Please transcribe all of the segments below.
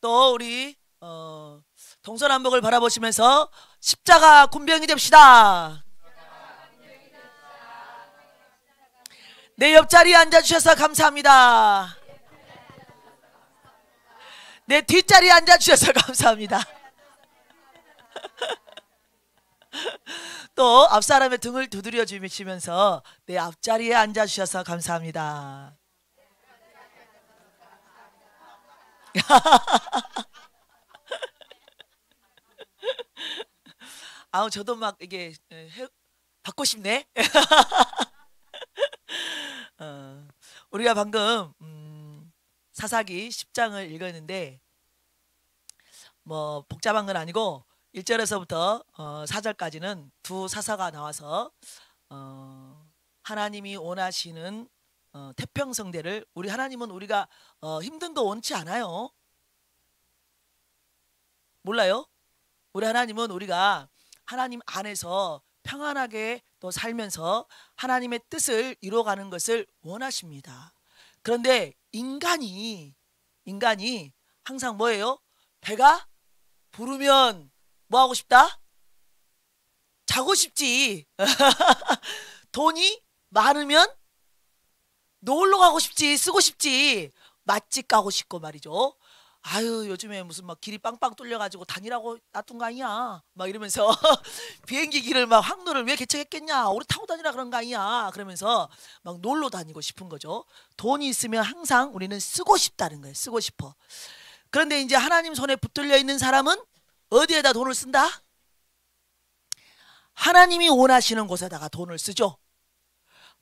또 우리 동서남북을 바라보시면서 십자가 군병이 됩시다. 내 옆자리에 앉아주셔서 감사합니다. 내 뒷자리에 앉아주셔서 감사합니다. 또 앞사람의 등을 두드려 주시면서 내 앞자리에 앉아주셔서 감사합니다. 아우 저도 막 이게 받고 싶네. 우리가 방금 사사기 10장을 읽었는데 뭐 복잡한 건 아니고 1절에서부터 4절까지는 두 사사가 나와서 하나님이 원하시는 태평성대를, 우리 하나님은 우리가 힘든 거 원치 않아요. 몰라요? 우리 하나님은 우리가 하나님 안에서 평안하게 또 살면서 하나님의 뜻을 이루어가는 것을 원하십니다. 그런데 인간이 항상 뭐예요? 배가 부르면 뭐 하고 싶다? 자고 싶지. 돈이 많으면 놀러 가고 싶지, 쓰고 싶지, 맛집 가고 싶고 말이죠. 아유 요즘에 무슨 막 길이 빵빵 뚫려가지고 다니라고 놔둔 거 아니야 막 이러면서 비행기 길을 막 항로를 왜 개척했겠냐, 우리 타고 다니라 그런 거 아니야 그러면서 막 놀러 다니고 싶은 거죠. 돈이 있으면 항상 우리는 쓰고 싶다는 거예요. 쓰고 싶어. 그런데 이제 하나님 손에 붙들려 있는 사람은 어디에다 돈을 쓴다? 하나님이 원하시는 곳에다가 돈을 쓰죠.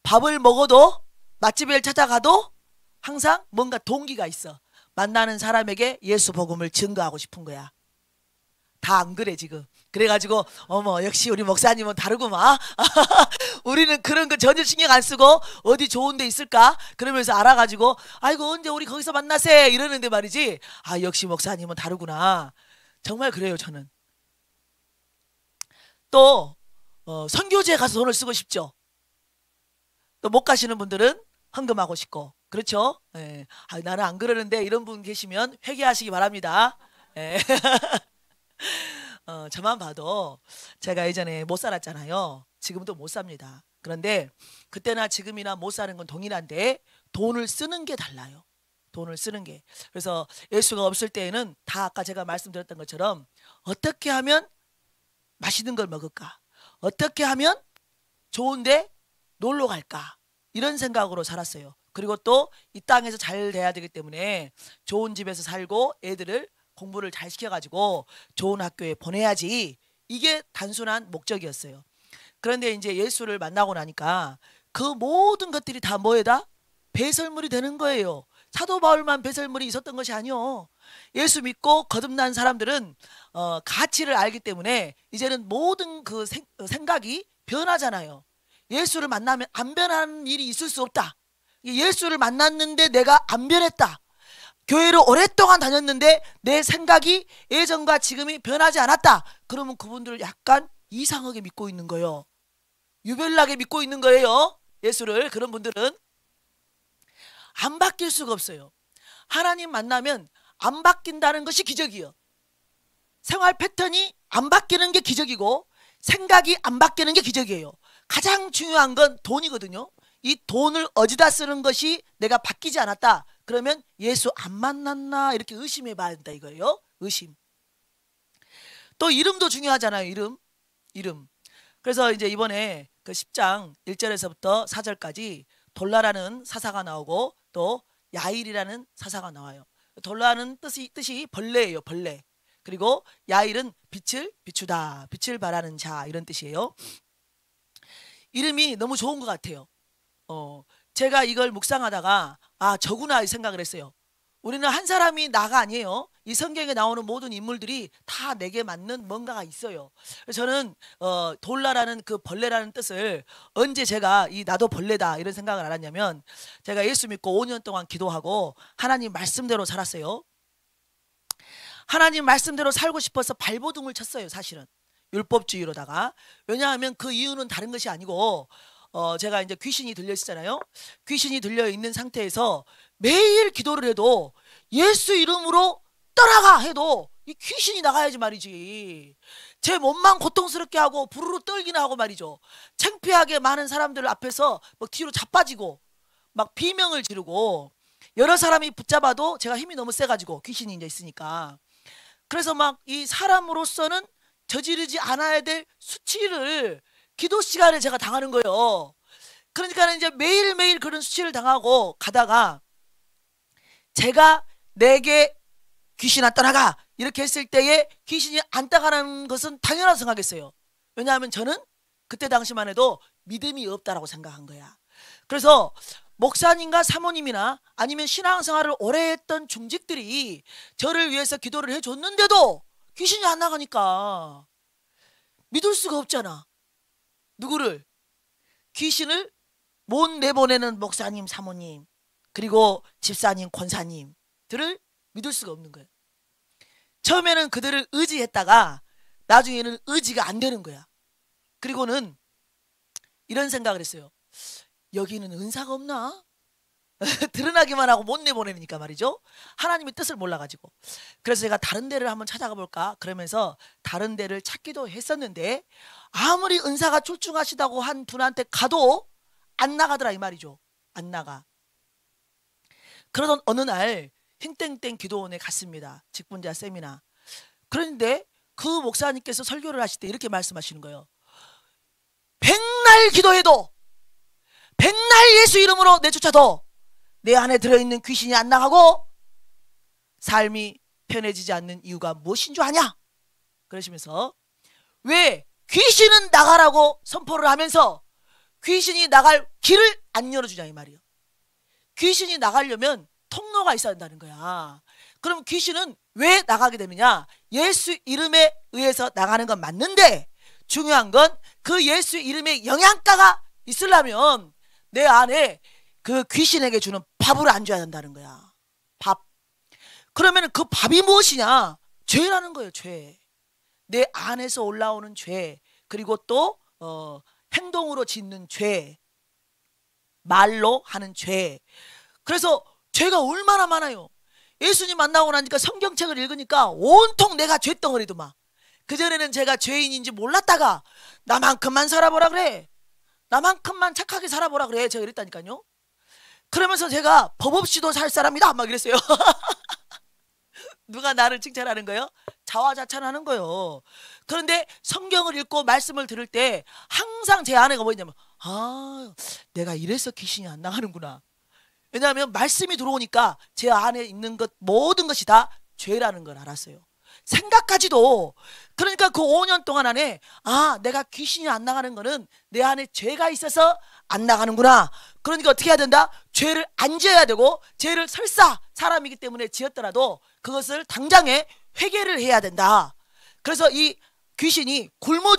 밥을 먹어도, 맛집을 찾아가도 항상 뭔가 동기가 있어. 만나는 사람에게 예수 복음을 증거하고 싶은 거야. 다 안 그래 지금. 그래가지고 어머 역시 우리 목사님은 다르구만. 우리는 그런 거 전혀 신경 안 쓰고 어디 좋은 데 있을까 그러면서 알아가지고 아이고 언제 우리 거기서 만나세 이러는데 말이지, 아 역시 목사님은 다르구나. 정말 그래요. 저는 또 선교지에 가서 돈을 쓰고 싶죠. 또 못 가시는 분들은 헌금하고 싶고, 그렇죠? 예. 아, 나는 안 그러는데 이런 분 계시면 회개하시기 바랍니다. 예. 저만 봐도 제가 예전에 못 살았잖아요. 지금도 못 삽니다. 그런데 그때나 지금이나 못 사는 건 동일한데 돈을 쓰는 게 달라요. 돈을 쓰는 게. 그래서 예수가 없을 때에는 다 아까 제가 말씀드렸던 것처럼 어떻게 하면 맛있는 걸 먹을까? 어떻게 하면 좋은데 놀러 갈까? 이런 생각으로 살았어요. 그리고 또 이 땅에서 잘 돼야 되기 때문에 좋은 집에서 살고 애들을 공부를 잘 시켜가지고 좋은 학교에 보내야지, 이게 단순한 목적이었어요. 그런데 이제 예수를 만나고 나니까 그 모든 것들이 다 뭐에다? 배설물이 되는 거예요. 사도 바울만 배설물이 있었던 것이 아니요. 예수 믿고 거듭난 사람들은 가치를 알기 때문에 이제는 모든 그 생각이 변하잖아요. 예수를 만나면 안 변하는 일이 있을 수 없다. 예수를 만났는데 내가 안 변했다. 교회를 오랫동안 다녔는데 내 생각이 예전과 지금이 변하지 않았다. 그러면 그분들을 약간 이상하게 믿고 있는 거예요. 유별나게 믿고 있는 거예요. 예수를. 그런 분들은 안 바뀔 수가 없어요. 하나님 만나면 안 바뀐다는 것이 기적이에요. 생활 패턴이 안 바뀌는 게 기적이고 생각이 안 바뀌는 게 기적이에요. 가장 중요한 건 돈이거든요. 이 돈을 어디다 쓰는 것이 내가 바뀌지 않았다. 그러면 예수 안 만났나 이렇게 의심해 봐야 된다 이거예요. 의심. 또 이름도 중요하잖아요. 이름. 그래서 이제 이번에 그 10장 1절에서부터 4절까지 돌라라는 사사가 나오고 또 야일이라는 사사가 나와요. 돌라는 뜻이 벌레예요. 벌레. 그리고 야일은 빛을 비추다, 빛을 발하는 자, 이런 뜻이에요. 이름이 너무 좋은 것 같아요. 제가 이걸 묵상하다가 아 저구나 이 생각을 했어요. 우리는 한 사람이 나가 아니에요. 이 성경에 나오는 모든 인물들이 다 내게 맞는 뭔가가 있어요. 저는 돌라라는 그 벌레라는 뜻을 언제 제가 나도 벌레다 이런 생각을 알았냐면, 제가 예수 믿고 5년 동안 기도하고 하나님 말씀대로 살았어요. 하나님 말씀대로 살고 싶어서 발버둥을 쳤어요. 사실은 율법주의로다가. 왜냐하면 그 이유는 다른 것이 아니고 제가 이제 귀신이 들려 있잖아요. 귀신이 들려 있는 상태에서 매일 기도를 해도 예수 이름으로 떠나가 해도 이 귀신이 나가야지 말이지. 제 몸만 고통스럽게 하고 부르르 떨기나 하고 말이죠. 창피하게 많은 사람들 앞에서 막 뒤로 자빠지고 막 비명을 지르고 여러 사람이 붙잡아도 제가 힘이 너무 세가지고 귀신이 이제 있으니까. 그래서 막 이 사람으로서는 저지르지 않아야 될 수치를 기도 시간에 제가 당하는 거예요. 그러니까 이제 매일매일 그런 수치를 당하고 가다가 제가 내게 귀신아 떠나가 이렇게 했을 때에 귀신이 안 따가는 것은 당연하다고 생각했어요. 왜냐하면 저는 그때 당시만 해도 믿음이 없다라고 생각한 거야. 그래서 목사님과 사모님이나 아니면 신앙생활을 오래 했던 중직들이 저를 위해서 기도를 해줬는데도 귀신이 안 나가니까 믿을 수가 없잖아. 누구를? 귀신을 못 내보내는 목사님, 사모님, 그리고 집사님, 권사님들을 믿을 수가 없는 거예요. 처음에는 그들을 의지했다가 나중에는 의지가 안 되는 거야. 그리고는 이런 생각을 했어요. 여기는 은사가 없나? 드러나기만 하고 못 내보내니까 말이죠. 하나님의 뜻을 몰라가지고. 그래서 제가 다른 데를 한번 찾아가 볼까 그러면서 다른 데를 찾기도 했었는데 아무리 은사가 출중하시다고 한 분한테 가도 안 나가더라 이 말이죠. 안 나가. 그러던 어느 날 땡땡땡 기도원에 갔습니다. 직분자 세미나. 그런데 그 목사님께서 설교를 하실 때 이렇게 말씀하시는 거예요. 백날 기도해도 백날 예수 이름으로 내쫓아도 내 안에 들어있는 귀신이 안 나가고 삶이 편해지지 않는 이유가 무엇인 줄 아냐? 그러시면서 왜 귀신은 나가라고 선포를 하면서 귀신이 나갈 길을 안 열어주냐 이 말이에요. 귀신이 나가려면 통로가 있어야 한다는 거야. 그럼 귀신은 왜 나가게 되느냐? 예수 이름에 의해서 나가는 건 맞는데 중요한 건 그 예수 이름의 영양가가 있으려면 내 안에 그 귀신에게 주는 밥을 안 줘야 한다는 거야. 밥. 그러면 그 밥이 무엇이냐? 죄라는 거예요. 죄. 내 안에서 올라오는 죄. 그리고 또 행동으로 짓는 죄. 말로 하는 죄. 그래서 죄가 얼마나 많아요. 예수님 만나고 나니까 성경책을 읽으니까 온통 내가 죄덩어리더만. 그전에는 제가 죄인인지 몰랐다가 나만큼만 살아보라 그래. 나만큼만 착하게 살아보라 그래. 제가 이랬다니까요. 그러면서 제가 법 없이도 살 사람이다 막 이랬어요. 누가 나를 칭찬하는 거예요? 자화자찬하는 거예요. 그런데 성경을 읽고 말씀을 들을 때 항상 제 안에가 뭐냐면 아 내가 이래서 귀신이 안 나가는구나. 왜냐하면 말씀이 들어오니까 제 안에 있는 것 모든 것이 다 죄라는 걸 알았어요. 생각까지도. 그러니까 그 5년 동안 안에 아 내가 귀신이 안 나가는 거는 내 안에 죄가 있어서 안 나가는구나. 그러니까 어떻게 해야 된다? 죄를 안 지어야 되고 죄를 설사 사람이기 때문에 지었더라도 그것을 당장에 회개를 해야 된다. 그래서 이 귀신이 굶어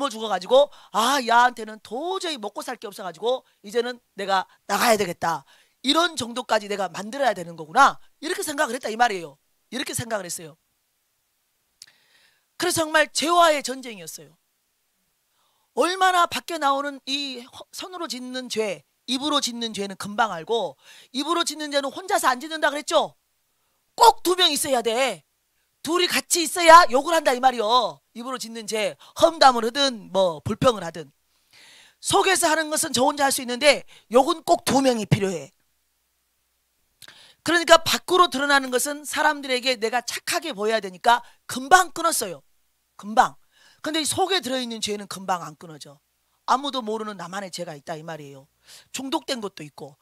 죽어가지고 아 야한테는 도저히 먹고 살 게 없어가지고 이제는 내가 나가야 되겠다. 이런 정도까지 내가 만들어야 되는 거구나. 이렇게 생각을 했다 이 말이에요. 이렇게 생각을 했어요. 그래서 정말 죄와의 전쟁이었어요. 얼마나 밖에 나오는 이 손으로 짓는 죄, 입으로 짓는 죄는 금방 알고 입으로 짓는 죄는 혼자서 안 짓는다 그랬죠? 꼭 2명 있어야 돼. 둘이 같이 있어야 욕을 한다 이 말이요. 입으로 짓는 죄, 험담을 하든 뭐 불평을 하든. 속에서 하는 것은 저 혼자 할 수 있는데 욕은 꼭 2명이 필요해. 그러니까 밖으로 드러나는 것은 사람들에게 내가 착하게 보여야 되니까 금방 끊었어요. 금방. 근데 속에 들어있는 죄는 금방 안 끊어져. 아무도 모르는 나만의 죄가 있다 이 말이에요. 중독된 것도 있고.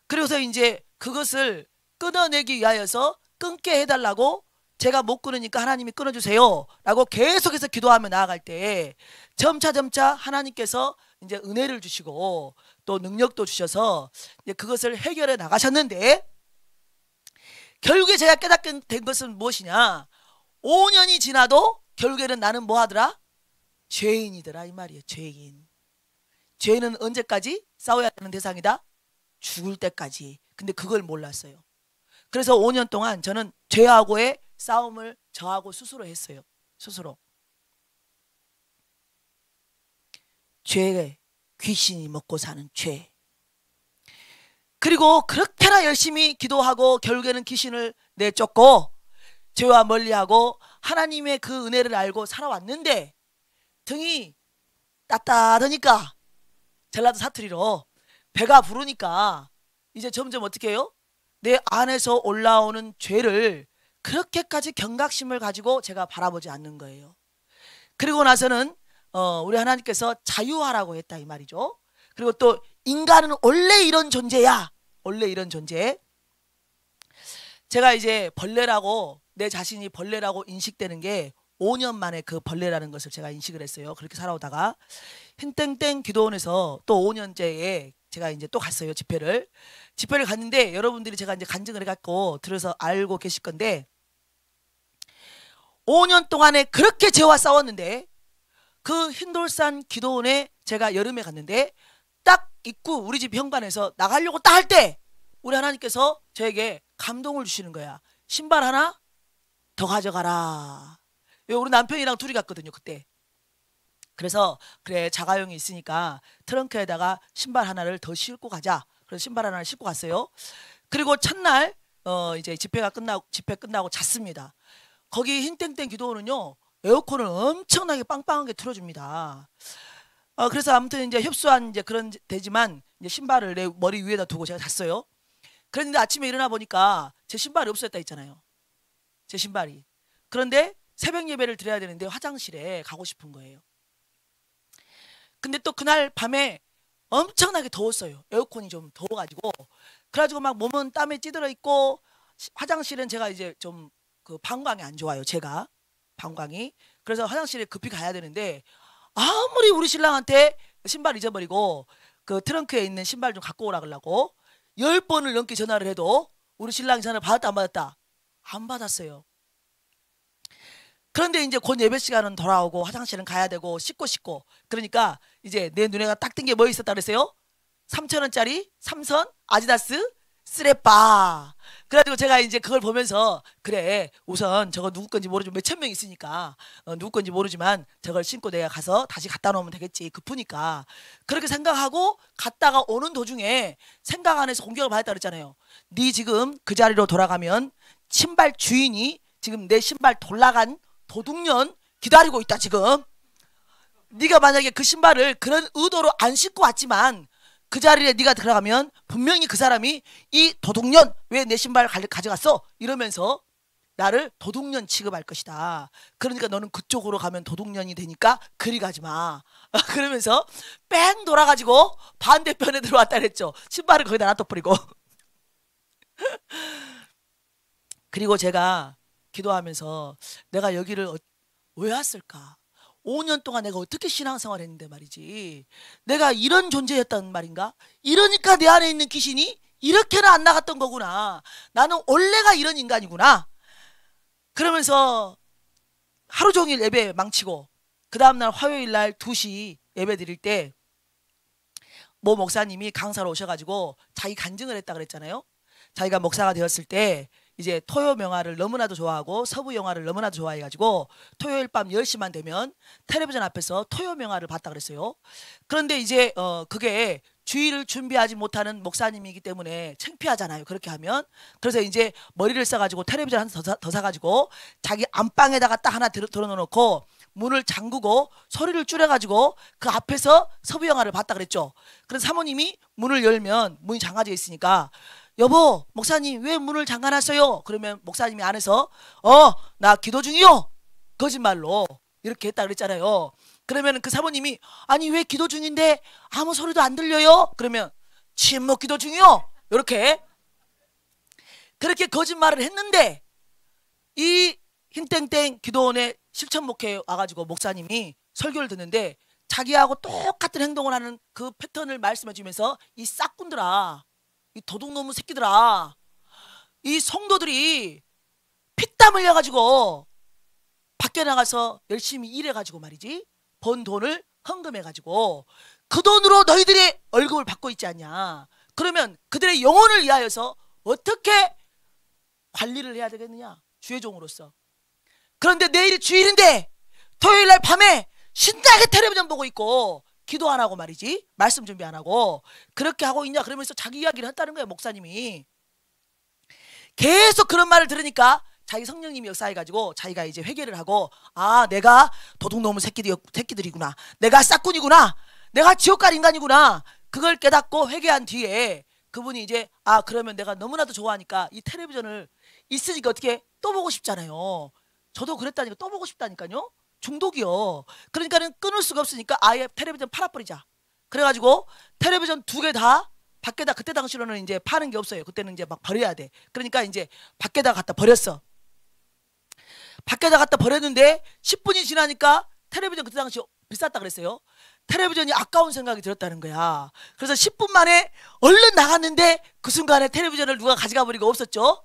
그래서 이제 그것을 끊어내기 위하여서 끊게 해달라고 제가 못 끊으니까 하나님이 끊어주세요 라고 계속해서 기도하며 나아갈 때 점차 하나님께서 이제 은혜를 주시고 또 능력도 주셔서 이제 그것을 해결해 나가셨는데 결국에 제가 깨닫게 된 것은 무엇이냐? 5년이 지나도 결국에는 나는 뭐 하더라? 죄인이더라 이 말이에요. 죄인. 죄는 언제까지 싸워야 하는 대상이다? 죽을 때까지. 근데 그걸 몰랐어요. 그래서 5년 동안 저는 죄하고의 싸움을 저하고 스스로 했어요. 스스로. 죄, 귀신이 먹고 사는 죄. 그리고 그렇게나 열심히 기도하고 결국에는 귀신을 내쫓고 죄와 멀리하고 하나님의 그 은혜를 알고 살아왔는데 등이 따뜻하니까 전라도 사투리로 배가 부르니까 이제 점점 어떻게 해요? 내 안에서 올라오는 죄를 그렇게까지 경각심을 가지고 제가 바라보지 않는 거예요. 그리고 나서는 우리 하나님께서 자유하라고 했다 이 말이죠. 그리고 또 인간은 원래 이런 존재야. 원래 이런 존재. 제가 이제 벌레라고 내 자신이 벌레라고 인식되는 게 5년 만에 그 벌레라는 것을 제가 인식을 했어요. 그렇게 살아오다가 흰땡땡 기도원에서 또 5년째에 제가 이제 또 갔어요. 집회를 갔는데 여러분들이 제가 이제 간증을 해갖고 들어서 알고 계실 건데 5년 동안에 그렇게 죄와 싸웠는데 그 흰돌산 기도원에 제가 여름에 갔는데 딱 입구 우리 집 현관에서 나가려고 딱 할 때 우리 하나님께서 저에게 감동을 주시는 거야. 신발 하나 더 가져가라. 우리 남편이랑 둘이 갔거든요 그때. 그래서 그래 자가용이 있으니까 트렁크에다가 신발 하나를 더 싣고 가자. 그래서 신발 하나를 싣고 갔어요. 그리고 첫날 이제 집회 끝나고 잤습니다. 거기 흰땡땡 기도원은요 에어컨을 엄청나게 빵빵하게 틀어줍니다. 그래서 아무튼 이제 협소한 이제 그런 데지만 이제 신발을 내 머리 위에다 두고 제가 잤어요. 그런데 아침에 일어나 보니까 제 신발이 없어졌다 했잖아요. 제 신발이. 그런데 새벽 예배를 드려야 되는데 화장실에 가고 싶은 거예요. 근데 또 그날 밤에 엄청나게 더웠어요. 에어컨이 좀 더워가지고. 그래가지고 막 몸은 땀에 찌들어 있고 화장실은 제가 이제 좀 그 방광이 안 좋아요. 제가 방광이. 그래서 화장실에 급히 가야 되는데 아무리 우리 신랑한테 신발 잊어버리고 그 트렁크에 있는 신발 좀 갖고 오라 그러고 10번을 넘게 전화를 해도 우리 신랑이 전화를 받았다 안 받았다? 안 받았어요. 그런데 이제 곧 예배 시간은 돌아오고 화장실은 가야 되고 씻고 그러니까 이제 내 눈에가 딱 뜬 게 뭐 있었다 그랬어요? 3,000원짜리 삼선 아디다스 쓰레빠. 그래가지고 제가 이제 그걸 보면서 그래 우선 저거 누구 건지 모르지만 몇천 명 있으니까 누구 건지 모르지만 저걸 신고 내가 가서 다시 갖다 놓으면 되겠지 급으니까 그렇게 생각하고 갔다가 오는 도중에 생각 안에서 공격을 받았다 그랬잖아요. 네 지금 그 자리로 돌아가면 신발 주인이 지금 내 신발 돌아간 도둑년 기다리고 있다 지금. 네가 만약에 그 신발을 그런 의도로 안 신고 왔지만 그 자리에 네가 들어가면 분명히 그 사람이 이 도둑년 왜 내 신발 가져갔어? 이러면서 나를 도둑년 취급할 것이다. 그러니까 너는 그쪽으로 가면 도둑년이 되니까 그리 가지 마. 그러면서 뺑 돌아가지고 반대편에 들어왔다 그랬죠. 신발을 거기다 놔둬버리고. 그리고 제가 기도하면서 내가 여기를 왜 왔을까? 5년 동안 내가 어떻게 신앙생활 했는데 말이지. 내가 이런 존재였단 말인가? 이러니까 내 안에 있는 귀신이 이렇게는 안 나갔던 거구나. 나는 원래가 이런 인간이구나. 그러면서 하루 종일 예배 망치고 그 다음날 화요일날 2시 예배 드릴 때 모 목사님이 강사로 오셔가지고 자기 간증을 했다 그랬잖아요. 자기가 목사가 되었을 때 이제 토요 명화를 너무나도 좋아하고 서부 영화를 너무나도 좋아해가지고 토요일 밤 10시만 되면 텔레비전 앞에서 토요 명화를 봤다 그랬어요. 그런데 이제 그게 주일을 준비하지 못하는 목사님이기 때문에 창피하잖아요. 그렇게 하면. 그래서 이제 머리를 써가지고 텔레비전 하나 더 사가지고 자기 안방에다가 딱 하나 들어놓고 문을 잠그고 소리를 줄여가지고 그 앞에서 서부 영화를 봤다 그랬죠. 그래서 사모님이 문을 열면 문이 잠가져 있으니까 여보 목사님 왜 문을 잠가놨어요? 그러면 목사님이 안에서 나 기도 중이요. 거짓말로 이렇게 했다 그랬잖아요. 그러면 그 사모님이 아니 왜 기도 중인데 아무 소리도 안 들려요? 그러면 침묵 기도 중이요. 이렇게 그렇게 거짓말을 했는데 이 흰땡땡 기도원에 실천 목회에 와가지고 목사님이 설교를 듣는데 자기하고 똑같은 행동을 하는 그 패턴을 말씀해 주면서 이 싹군들아 이 도둑놈의 새끼들아 이 성도들이 피땀 흘려가지고 밖에 나가서 열심히 일해가지고 말이지 번 돈을 헌금해가지고 그 돈으로 너희들이 월급을 받고 있지 않냐. 그러면 그들의 영혼을 위하여서 어떻게 관리를 해야 되겠느냐 주의 종으로서. 그런데 내일이 주일인데 토요일날 밤에 신나게 텔레비전 보고 있고 기도 안 하고 말이지 말씀 준비 안 하고 그렇게 하고 있냐 그러면서 자기 이야기를 했다는 거예요. 목사님이 계속 그런 말을 들으니까 자기 성령님이 역사해가지고 자기가 이제 회개를 하고, 아, 내가 도둑놈의 새끼들이구나, 내가 싹군이구나, 내가 지옥 갈 인간이구나, 그걸 깨닫고 회개한 뒤에 그분이 이제, 아, 그러면 내가 너무나도 좋아하니까 이 텔레비전을 있으니까 어떻게 또 보고 싶잖아요. 저도 그랬다니까, 또 보고 싶다니까요. 중독이요. 그러니까는 끊을 수가 없으니까 아예 텔레비전 팔아버리자. 그래가지고 텔레비전 2개 다 밖에다, 그때 당시로는 이제 파는 게 없어요. 그때는 이제 막 버려야 돼. 그러니까 이제 밖에다 갖다 버렸어. 밖에다 갖다 버렸는데 10분이 지나니까 텔레비전, 그때 당시 비쌌다 그랬어요. 텔레비전이 아까운 생각이 들었다는 거야. 그래서 10분 만에 얼른 나갔는데 그 순간에 텔레비전을 누가 가져가 버리고 없었죠.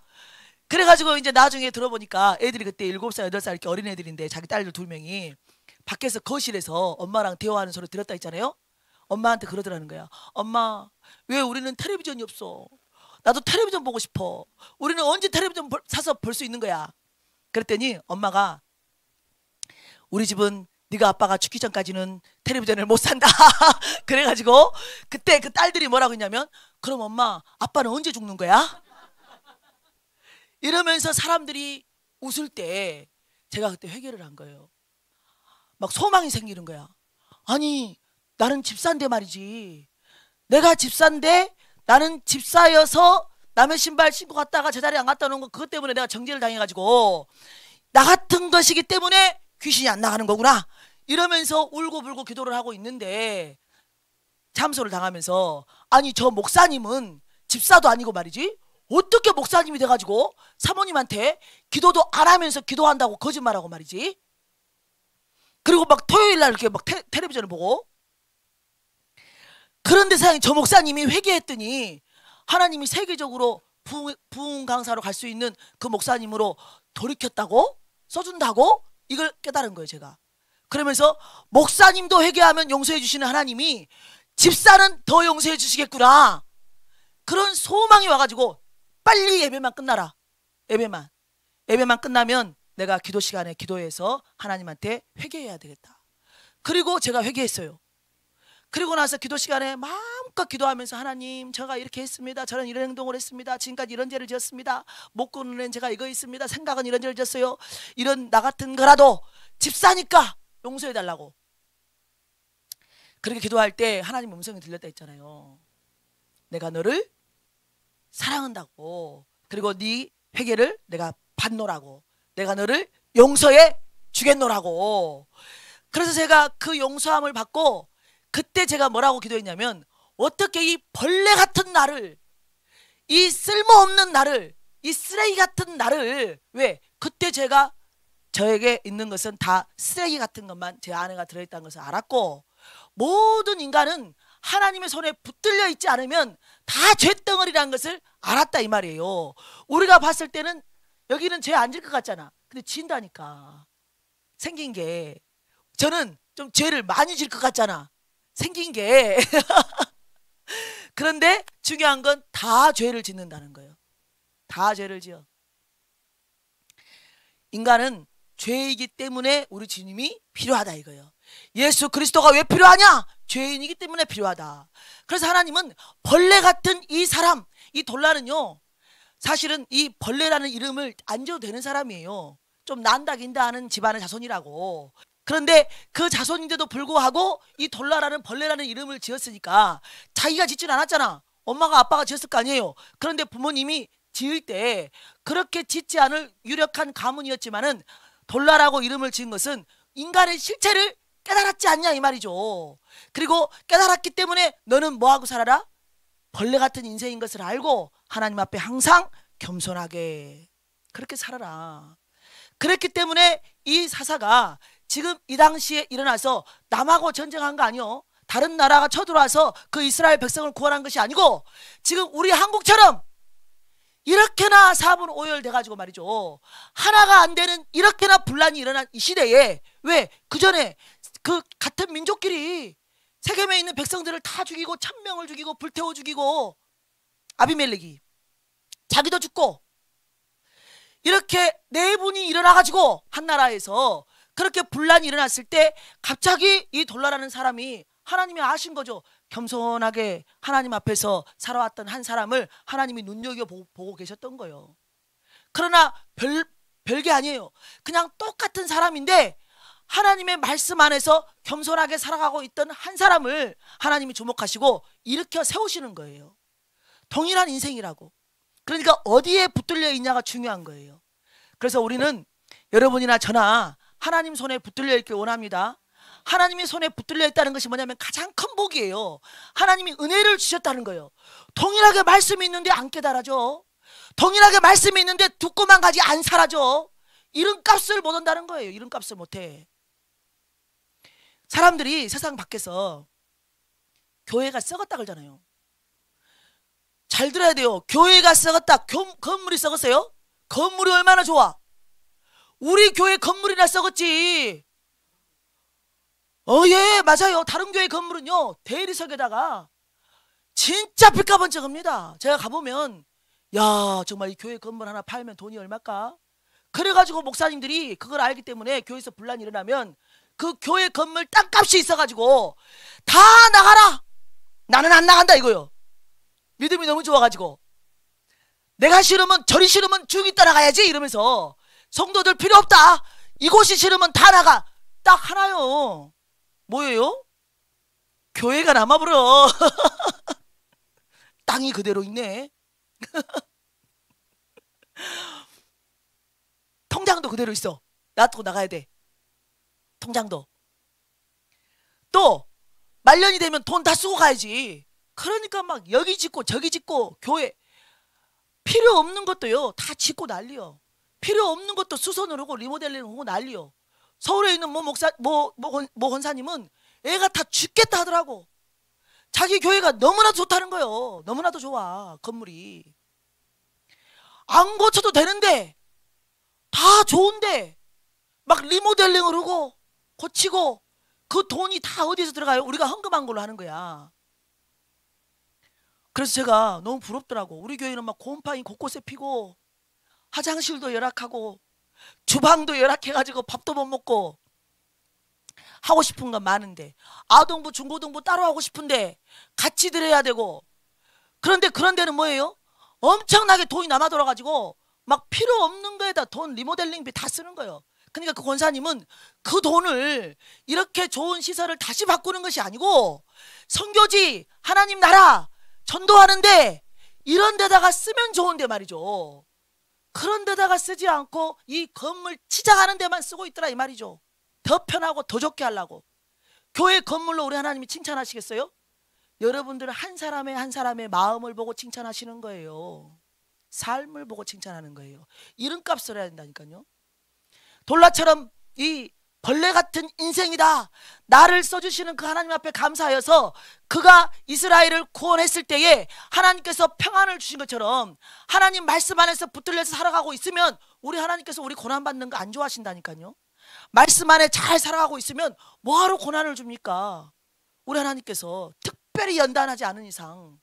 그래가지고 이제 나중에 들어보니까 애들이 그때 7살, 8살 이렇게 어린 애들인데 자기 딸들 2명이 밖에서 거실에서 엄마랑 대화하는 소리 들었다 했잖아요. 엄마한테 그러더라는 거야. 엄마, 왜 우리는 텔레비전이 없어? 나도 텔레비전 보고 싶어. 우리는 언제 텔레비전 사서 볼 수 있는 거야? 그랬더니 엄마가, 우리 집은 네가 아빠가 죽기 전까지는 텔레비전을 못 산다. 그래가지고 그때 그 딸들이 뭐라고 했냐면, 그럼 엄마, 아빠는 언제 죽는 거야? 이러면서 사람들이 웃을 때 제가 그때 회개를 한 거예요. 막 소망이 생기는 거야. 아니, 나는 집사인데 말이지. 내가 집사인데, 나는 집사여서 남의 신발 신고 갔다가 제자리에 안 갔다 오는 거, 그것 때문에 내가 정죄를 당해가지고 나 같은 것이기 때문에 귀신이 안 나가는 거구나, 이러면서 울고불고 기도를 하고 있는데, 참소를 당하면서, 아니 저 목사님은 집사도 아니고 말이지, 어떻게 목사님이 돼가지고 사모님한테 기도도 안 하면서 기도한다고 거짓말하고 말이지. 그리고 막 토요일날 이렇게 막 텔레비전을 보고. 그런데 세상에 저 목사님이 회개했더니 하나님이 세계적으로 부흥 강사로 갈 수 있는 그 목사님으로 돌이켰다고, 써준다고, 이걸 깨달은 거예요 제가. 그러면서 목사님도 회개하면 용서해 주시는 하나님이 집사는 더 용서해 주시겠구나, 그런 소망이 와가지고 빨리 예배만 끝나라. 예배만 끝나면 내가 기도 시간에 기도해서 하나님한테 회개해야 되겠다. 그리고 제가 회개했어요. 그리고 나서 기도 시간에 마음껏 기도하면서, 하나님, 제가 이렇게 했습니다. 저는 이런 행동을 했습니다. 지금까지 이런 죄를 지었습니다. 못 끊는 제가 이거 있습니다. 생각은 이런 죄를 지었어요. 이런 나 같은 거라도 집사니까 용서해달라고. 그렇게 기도할 때 하나님 음성이 들렸다 했잖아요. 내가 너를 사랑한다고, 그리고 네 회개를 내가 받노라고, 내가 너를 용서해 주겠노라고. 그래서 제가 그 용서함을 받고, 그때 제가 뭐라고 기도했냐면, 어떻게 이 벌레 같은 나를, 이 쓸모없는 나를, 이 쓰레기 같은 나를, 왜? 그때 제가 저에게 있는 것은 다 쓰레기 같은 것만 제 안에가 들어있다는 것을 알았고, 모든 인간은 하나님의 손에 붙들려 있지 않으면 다 죄덩어리라는 것을 알았다 이 말이에요. 우리가 봤을 때는 여기는 죄 안 질 것 같잖아. 근데 진다니까. 생긴 게, 저는 좀 죄를 많이 질 것 같잖아, 생긴 게. 그런데 중요한 건 다 죄를 짓는다는 거예요. 다 죄를 지어. 인간은 죄이기 때문에 우리 주님이 필요하다 이거예요. 예수 그리스도가 왜 필요하냐? 죄인이기 때문에 필요하다. 그래서 하나님은 벌레 같은 이 사람, 이 돌라는요, 사실은 이 벌레라는 이름을 안 지어도 되는 사람이에요. 좀 난다 긴다 하는 집안의 자손이라고. 그런데 그 자손인데도 불구하고 이 돌라라는 벌레라는 이름을 지었으니까, 자기가 짓진 않았잖아. 엄마가 아빠가 지었을 거 아니에요. 그런데 부모님이 지을 때 그렇게 짓지 않을 유력한 가문이었지만은, 돌라라고 이름을 지은 것은 인간의 실체를 깨달았지 않냐 이 말이죠. 그리고 깨달았기 때문에 너는 뭐하고 살아라? 벌레 같은 인생인 것을 알고 하나님 앞에 항상 겸손하게 그렇게 살아라. 그랬기 때문에 이 사사가 지금 이 당시에 일어나서 남하고 전쟁한 거 아니요, 다른 나라가 쳐들어와서 그 이스라엘 백성을 구원한 것이 아니고, 지금 우리 한국처럼 이렇게나 사분 오열돼가지고 말이죠, 하나가 안 되는 이렇게나 분란이 일어난 이 시대에, 왜? 그 전에 그 같은 민족끼리 세겜에 있는 백성들을 다 죽이고 1000명을 죽이고 불태워 죽이고, 아비멜렉이 자기도 죽고, 이렇게 내분이 일어나가지고 한 나라에서 그렇게 분란이 일어났을 때 갑자기 이 돌라라는 사람이, 하나님이 아신 거죠. 겸손하게 하나님 앞에서 살아왔던 한 사람을 하나님이 눈여겨보고 계셨던 거예요. 그러나 별게 아니에요. 그냥 똑같은 사람인데 하나님의 말씀 안에서 겸손하게 살아가고 있던 한 사람을 하나님이 주목하시고 일으켜 세우시는 거예요. 동일한 인생이라고. 그러니까 어디에 붙들려 있냐가 중요한 거예요. 그래서 우리는 여러분이나 저나 하나님 손에 붙들려 있길 원합니다. 하나님의 손에 붙들려 있다는 것이 뭐냐면 가장 큰 복이에요. 하나님이 은혜를 주셨다는 거예요. 동일하게 말씀이 있는데 안 깨달아져. 동일하게 말씀이 있는데 듣고만 가지 안 사라져. 이름값을 못 한다는 거예요. 이름값을 못해. 사람들이 세상 밖에서 교회가 썩었다 그러잖아요. 잘 들어야 돼요. 교회가 썩었다. 건물이 썩었어요? 건물이 얼마나 좋아. 우리 교회 건물이나 썩었지. 예, 맞아요. 다른 교회 건물은요, 대리석에다가 진짜 빚가번쩍합니다. 제가 가보면, 야, 정말 이 교회 건물 하나 팔면 돈이 얼마일까? 그래가지고 목사님들이 그걸 알기 때문에 교회에서 분란이 일어나면 그 교회 건물 땅값이 있어가지고 다 나가라! 나는 안 나간다 이거요. 믿음이 너무 좋아가지고. 내가 싫으면, 저리 싫으면 죽이 따라가야지 이러면서 성도들 필요 없다. 이곳이 싫으면 다 나가. 딱 하나요. 뭐예요? 교회가 남아버려. 땅이 그대로 있네. 통장도 그대로 있어. 놔두고 나가야 돼. 통장도. 또 말년이 되면 돈 다 쓰고 가야지. 그러니까 막 여기 짓고 저기 짓고 교회 필요 없는 것도요 다 짓고 난리요. 필요 없는 것도 수선을 하고 리모델링 하고 난리요. 서울에 있는 모 권사님은 애가 다 죽겠다 하더라고. 자기 교회가 너무나도 좋다는 거예요. 너무나도 좋아. 건물이 안 고쳐도 되는데 다 좋은데 막 리모델링을 하고 고치고 그 돈이 다 어디서 들어가요? 우리가 헌금한 걸로 하는 거야. 그래서 제가 너무 부럽더라고. 우리 교회는 막 곰팡이 곳곳에 피고 화장실도 열악하고 주방도 열악해가지고 밥도 못 먹고 하고 싶은 건 많은데 아동부 중고등부 따로 하고 싶은데 같이 들어야 되고 그런데 그런 데는 뭐예요? 엄청나게 돈이 남아 돌아가지고 막 필요 없는 거에다 돈 리모델링비 다 쓰는 거예요. 그러니까 그 권사님은 그 돈을 이렇게 좋은 시설을 다시 바꾸는 것이 아니고 선교지 하나님 나라 전도하는데 이런 데다가 쓰면 좋은데 말이죠. 그런 데다가 쓰지 않고 이 건물 치장하는 데만 쓰고 있더라 이 말이죠. 더 편하고 더 좋게 하려고. 교회 건물로 우리 하나님이 칭찬하시겠어요? 여러분들은 한 사람의 한 사람의 마음을 보고 칭찬하시는 거예요. 삶을 보고 칭찬하는 거예요. 이름값을 해야 된다니까요. 돌라처럼 이 벌레 같은 인생이다. 나를 써주시는 그 하나님 앞에 감사하여서 그가 이스라엘을 구원했을 때에 하나님께서 평안을 주신 것처럼 하나님 말씀 안에서 붙들려서 살아가고 있으면 우리 하나님께서 우리 고난받는 거 안 좋아하신다니까요. 말씀 안에 잘 살아가고 있으면 뭐하러 고난을 줍니까? 우리 하나님께서 특별히 연단하지 않은 이상.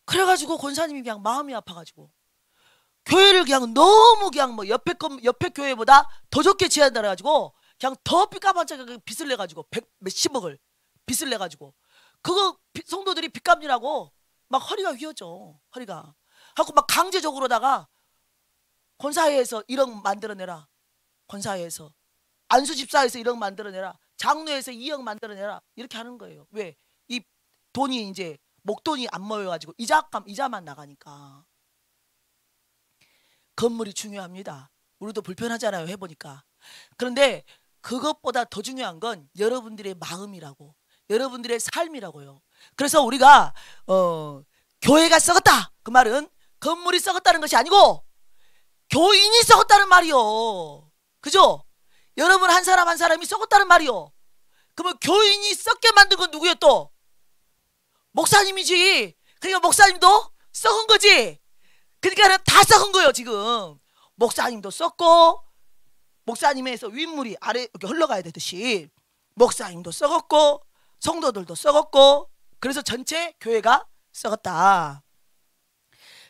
그래가지고 권사님이 그냥 마음이 아파가지고 교회를 그냥 너무 그냥 뭐 옆에 교회보다 더 좋게 지어야 돼가지고 그냥 더 삐까번쩍하게 빚을 내가지고 몇십억을 빚을 내가지고 그거 성도들이 빚 갚느라고 막 허리가 휘어져. 허리가 하고 막 강제적으로다가 권사회에서 1억 만들어내라. 권사회에서 안수집사에서 1억 만들어내라. 장로에서 2억 만들어내라. 이렇게 하는 거예요. 왜? 이 돈이 이제 목돈이 안 모여가지고 이자만 나가니까. 건물이 중요합니다. 우리도 불편하잖아요. 해보니까. 그런데 그것보다 더 중요한 건 여러분들의 마음이라고. 여러분들의 삶이라고요. 그래서 우리가 교회가 썩었다. 그 말은 건물이 썩었다는 것이 아니고 교인이 썩었다는 말이요. 그죠? 여러분 한 사람 한 사람이 썩었다는 말이요. 그러면 교인이 썩게 만든 건 누구예요 또? 목사님이지. 그러니까 목사님도 썩은 거지. 그러니까 다 썩은 거예요 지금. 목사님도 썩고 목사님에서 윗물이 아래 이렇게 흘러가야 되듯이 목사님도 썩었고 성도들도 썩었고 그래서 전체 교회가 썩었다.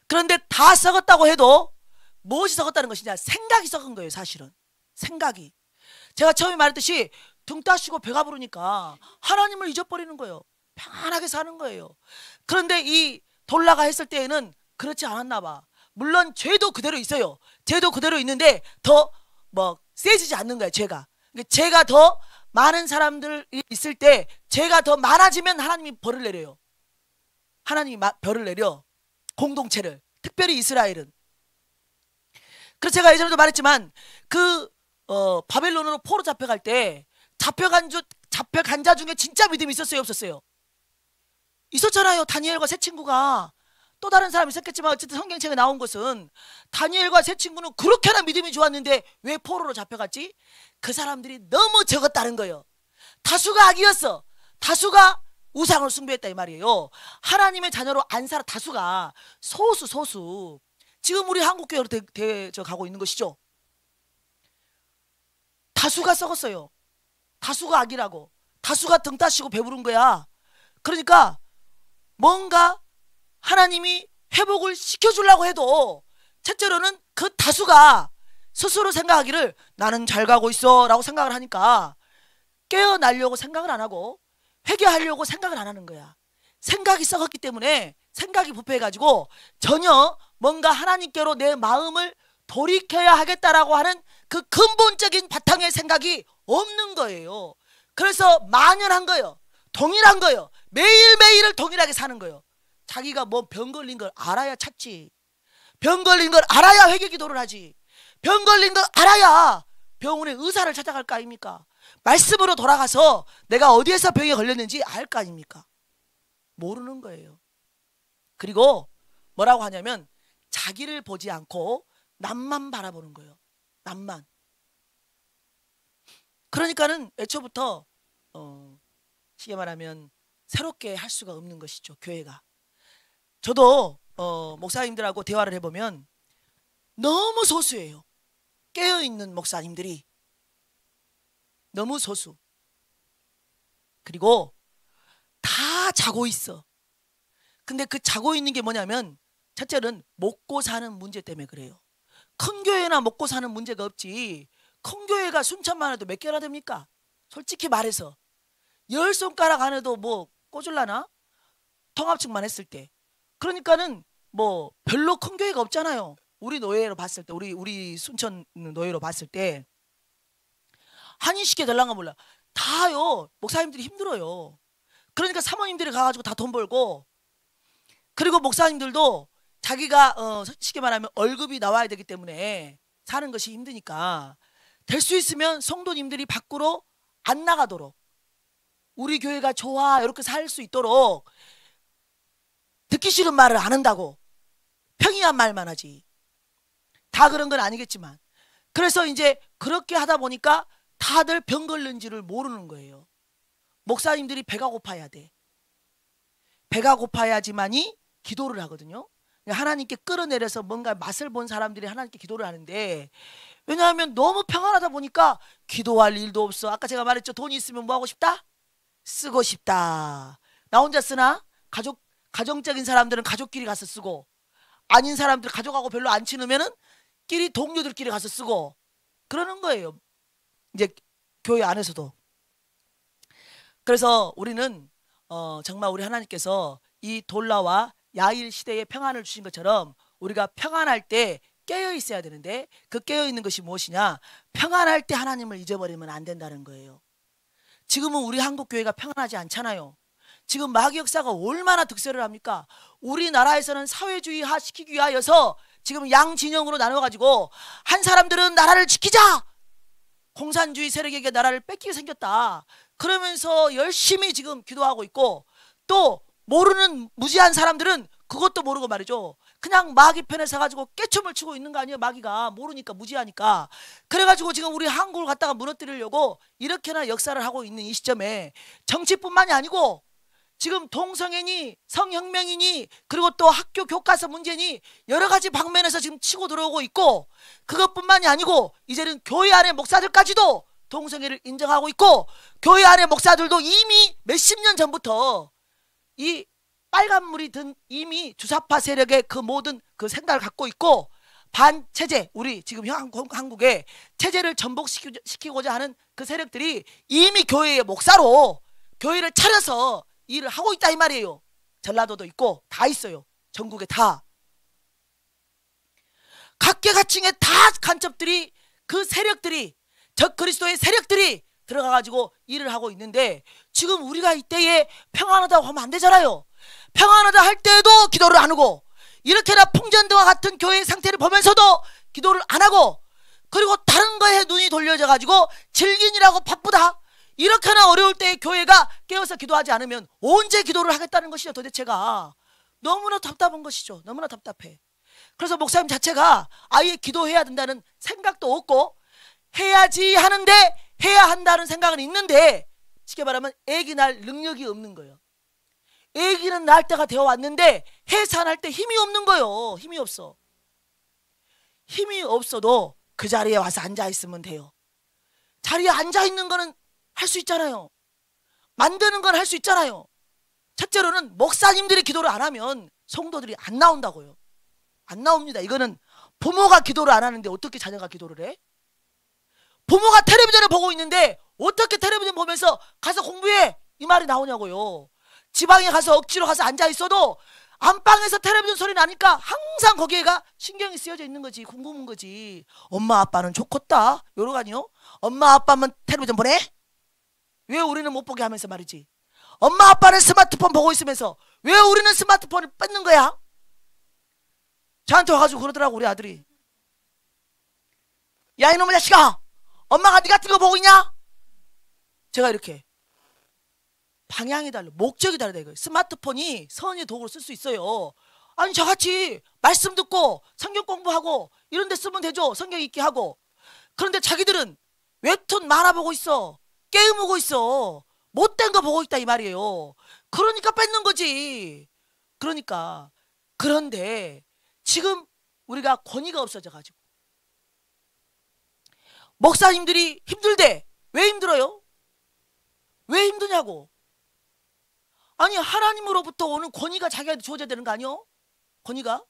그런데 다 썩었다고 해도 무엇이 썩었다는 것이냐? 생각이 썩은 거예요 사실은. 생각이. 제가 처음에 말했듯이 등 따시고 배가 부르니까 하나님을 잊어버리는 거예요. 편안하게 사는 거예요. 그런데 이 돌라가 했을 때에는 그렇지 않았나 봐. 물론 죄도 그대로 있어요. 죄도 그대로 있는데 더 뭐 세지지 않는 거예요. 죄가 더 많은 사람들 있을 때 죄가 더 많아지면 하나님이 벌을 내려요. 하나님이 벌을 내려. 공동체를. 특별히 이스라엘은. 그래서 제가 예전에도 말했지만 바벨론으로 포로 잡혀갈 때 잡혀간 자 중에 진짜 믿음이 있었어요, 없었어요? 있었잖아요. 다니엘과 세 친구가. 또 다른 사람이 있었겠지만 어쨌든 성경책에 나온 것은 다니엘과 세 친구는 그렇게나 믿음이 좋았는데 왜 포로로 잡혀갔지? 그 사람들이 너무 적었다는 거예요. 다수가 악이었어. 다수가 우상을 숭배했다 이 말이에요. 하나님의 자녀로 안 살아. 다수가 소수. 지금 우리 한국교회로 가고 있는 것이죠. 다수가 썩었어요. 다수가 악이라고. 다수가 등 따시고 배부른 거야. 그러니까 뭔가 하나님이 회복을 시켜주려고 해도 첫째로는 그 다수가 스스로 생각하기를 나는 잘 가고 있어 라고 생각을 하니까 깨어나려고 생각을 안 하고 회개하려고 생각을 안 하는 거야. 생각이 썩었기 때문에 생각이 부패해가지고 전혀 뭔가 하나님께로 내 마음을 돌이켜야 하겠다라고 하는 그 근본적인 바탕의 생각이 없는 거예요. 그래서 만연한 거예요. 동일한 거예요. 매일매일을 동일하게 사는 거예요. 자기가 뭐 병 걸린 걸 알아야 찾지. 병 걸린 걸 알아야 회개 기도를 하지. 병 걸린 걸 알아야 병원에 의사를 찾아갈 거 아닙니까? 말씀으로 돌아가서 내가 어디에서 병에 걸렸는지 알 거 아닙니까? 모르는 거예요. 그리고 뭐라고 하냐면 자기를 보지 않고 남만 바라보는 거예요. 남만. 그러니까는 애초부터 쉽게 말하면 새롭게 할 수가 없는 것이죠. 교회가. 저도 목사님들하고 대화를 해보면 너무 소수예요. 깨어있는 목사님들이 너무 소수. 그리고 다 자고 있어. 근데 그 자고 있는 게 뭐냐면 첫째는 먹고 사는 문제 때문에 그래요. 큰 교회나 먹고 사는 문제가 없지. 큰 교회가 순천만 해도 몇 개나 됩니까? 솔직히 말해서 10손가락 안에도 뭐 꽂을라나? 통합측만 했을 때. 그러니까는 뭐 별로 큰 교회가 없잖아요. 우리 노예로 봤을 때, 우리 순천 노예로 봤을 때 한 20개 될란가 몰라. 다요. 목사님들이 힘들어요. 그러니까 사모님들이 가가지고 다 돈 벌고, 그리고 목사님들도 자기가 쉽게 말하면 월급이 나와야 되기 때문에 사는 것이 힘드니까 될 수 있으면 성도님들이 밖으로 안 나가도록, 우리 교회가 좋아 이렇게 살 수 있도록 듣기 싫은 말을 안 한다고 평이한 말만 하지. 다 그런 건 아니겠지만. 그래서 이제 그렇게 하다 보니까 다들 병 걸는지를 모르는 거예요. 목사님들이 배가 고파야 돼. 배가 고파야지만이 기도를 하거든요. 하나님께 끌어내려서 뭔가 맛을 본 사람들이 하나님께 기도를 하는데, 왜냐하면 너무 평안하다 보니까 기도할 일도 없어. 아까 제가 말했죠. 돈이 있으면 뭐 하고 싶다? 쓰고 싶다. 나 혼자 쓰나? 가정적인 사람들은 가족끼리 가서 쓰고, 아닌 사람들 가족하고 별로 안 친으면은 동료들끼리 가서 쓰고 그러는 거예요. 이제 교회 안에서도. 그래서 우리는 정말 우리 하나님께서 이 돌라와 야일 시대에 평안을 주신 것처럼 우리가 평안할 때 깨어 있어야 되는데, 그 깨어 있는 것이 무엇이냐? 평안할 때 하나님을 잊어버리면 안 된다는 거예요. 지금은 우리 한국 교회가 평안하지 않잖아요. 지금 마귀 역사가 얼마나 득세를 합니까? 우리나라에서는 사회주의화 시키기 위하여서 지금 양진영으로 나눠가지고, 한 사람들은 나라를 지키자! 공산주의 세력에게 나라를 뺏기게 생겼다. 그러면서 열심히 지금 기도하고 있고, 또 모르는 무지한 사람들은 그것도 모르고 말이죠. 그냥 마귀 편에 서가지고 깨춤을 추고 있는 거 아니에요. 마귀가 모르니까, 무지하니까. 그래가지고 지금 우리 한국을 갖다가 무너뜨리려고 이렇게나 역사를 하고 있는 이 시점에 정치뿐만이 아니고 지금 동성애니 성혁명이니 그리고 또 학교 교과서 문제니 여러 가지 방면에서 지금 치고 들어오고 있고, 그것뿐만이 아니고 이제는 교회 안의 목사들까지도 동성애를 인정하고 있고, 교회 안의 목사들도 이미 몇십 년 전부터 이 빨간물이 든 이미 주사파 세력의 그 모든 그 생각을 갖고 있고, 반체제, 우리 지금 한국에 체제를 전복시키고자 하는 그 세력들이 이미 교회의 목사로 교회를 차려서 일을 하고 있다 이 말이에요. 전라도도 있고 다 있어요. 전국에 다. 각계각층의 다 간첩들이, 그 세력들이, 적 그리스도의 세력들이 들어가가지고 일을 하고 있는데, 지금 우리가 이때에 평안하다고 하면 안 되잖아요. 평안하다 할 때도 기도를 안 하고, 이렇게나 풍전등과 같은 교회의 상태를 보면서도 기도를 안 하고, 그리고 다른 거에 눈이 돌려져 가지고 즐긴이라고 바쁘다, 이렇게나 어려울 때 교회가 깨어서 기도하지 않으면 언제 기도를 하겠다는 것이죠. 도대체가 너무나 답답한 것이죠. 너무나 답답해. 그래서 목사님 자체가 아예 기도해야 된다는 생각도 없고, 해야지 하는데 해야 한다는 생각은 있는데, 쉽게 말하면 애기 낳을 능력이 없는 거예요. 애기는 낳을 때가 되어 왔는데 해산할 때 힘이 없는 거예요. 힘이 없어. 힘이 없어도 그 자리에 와서 앉아 있으면 돼요. 자리에 앉아 있는 거는 할 수 있잖아요. 만드는 건 할 수 있잖아요. 첫째로는 목사님들이 기도를 안 하면 성도들이 안 나온다고요. 안 나옵니다. 이거는 부모가 기도를 안 하는데 어떻게 자녀가 기도를 해? 부모가 텔레비전을 보고 있는데 어떻게 텔레비전 보면서 가서 공부해, 이 말이 나오냐고요. 지방에 가서 억지로 가서 앉아 있어도 안방에서 텔레비전 소리 나니까 항상 거기에가 신경이 쓰여져 있는 거지. 궁금한 거지. 엄마 아빠는 좋겠다 요러가니요. 엄마 아빠만 텔레비전 보내? 왜 우리는 못 보게 하면서 말이지. 엄마 아빠는 스마트폰 보고 있으면서 왜 우리는 스마트폰을 뺏는 거야? 저한테 와가지고 그러더라고, 우리 아들이. 야 이놈의 자식아, 엄마가 네 같은 거 보고 있냐? 제가 이렇게 방향이 달라, 목적이 다르다 이거예요. 스마트폰이 선의 도구로 쓸 수 있어요. 아니 저같이 말씀 듣고 성경 공부하고 이런 데 쓰면 되죠. 성경 읽기 하고. 그런데 자기들은 웹툰 만화 보고 있어, 게임 보고 있어, 못된 거 보고 있다 이 말이에요. 그러니까 뺏는 거지. 그러니까. 그런데 지금 우리가 권위가 없어져 가지고 목사님들이 힘들대. 왜 힘들어요? 왜 힘드냐고. 아니 하나님으로부터 오는 권위가 자기한테 주어져야 되는 거 아니요? 권위가.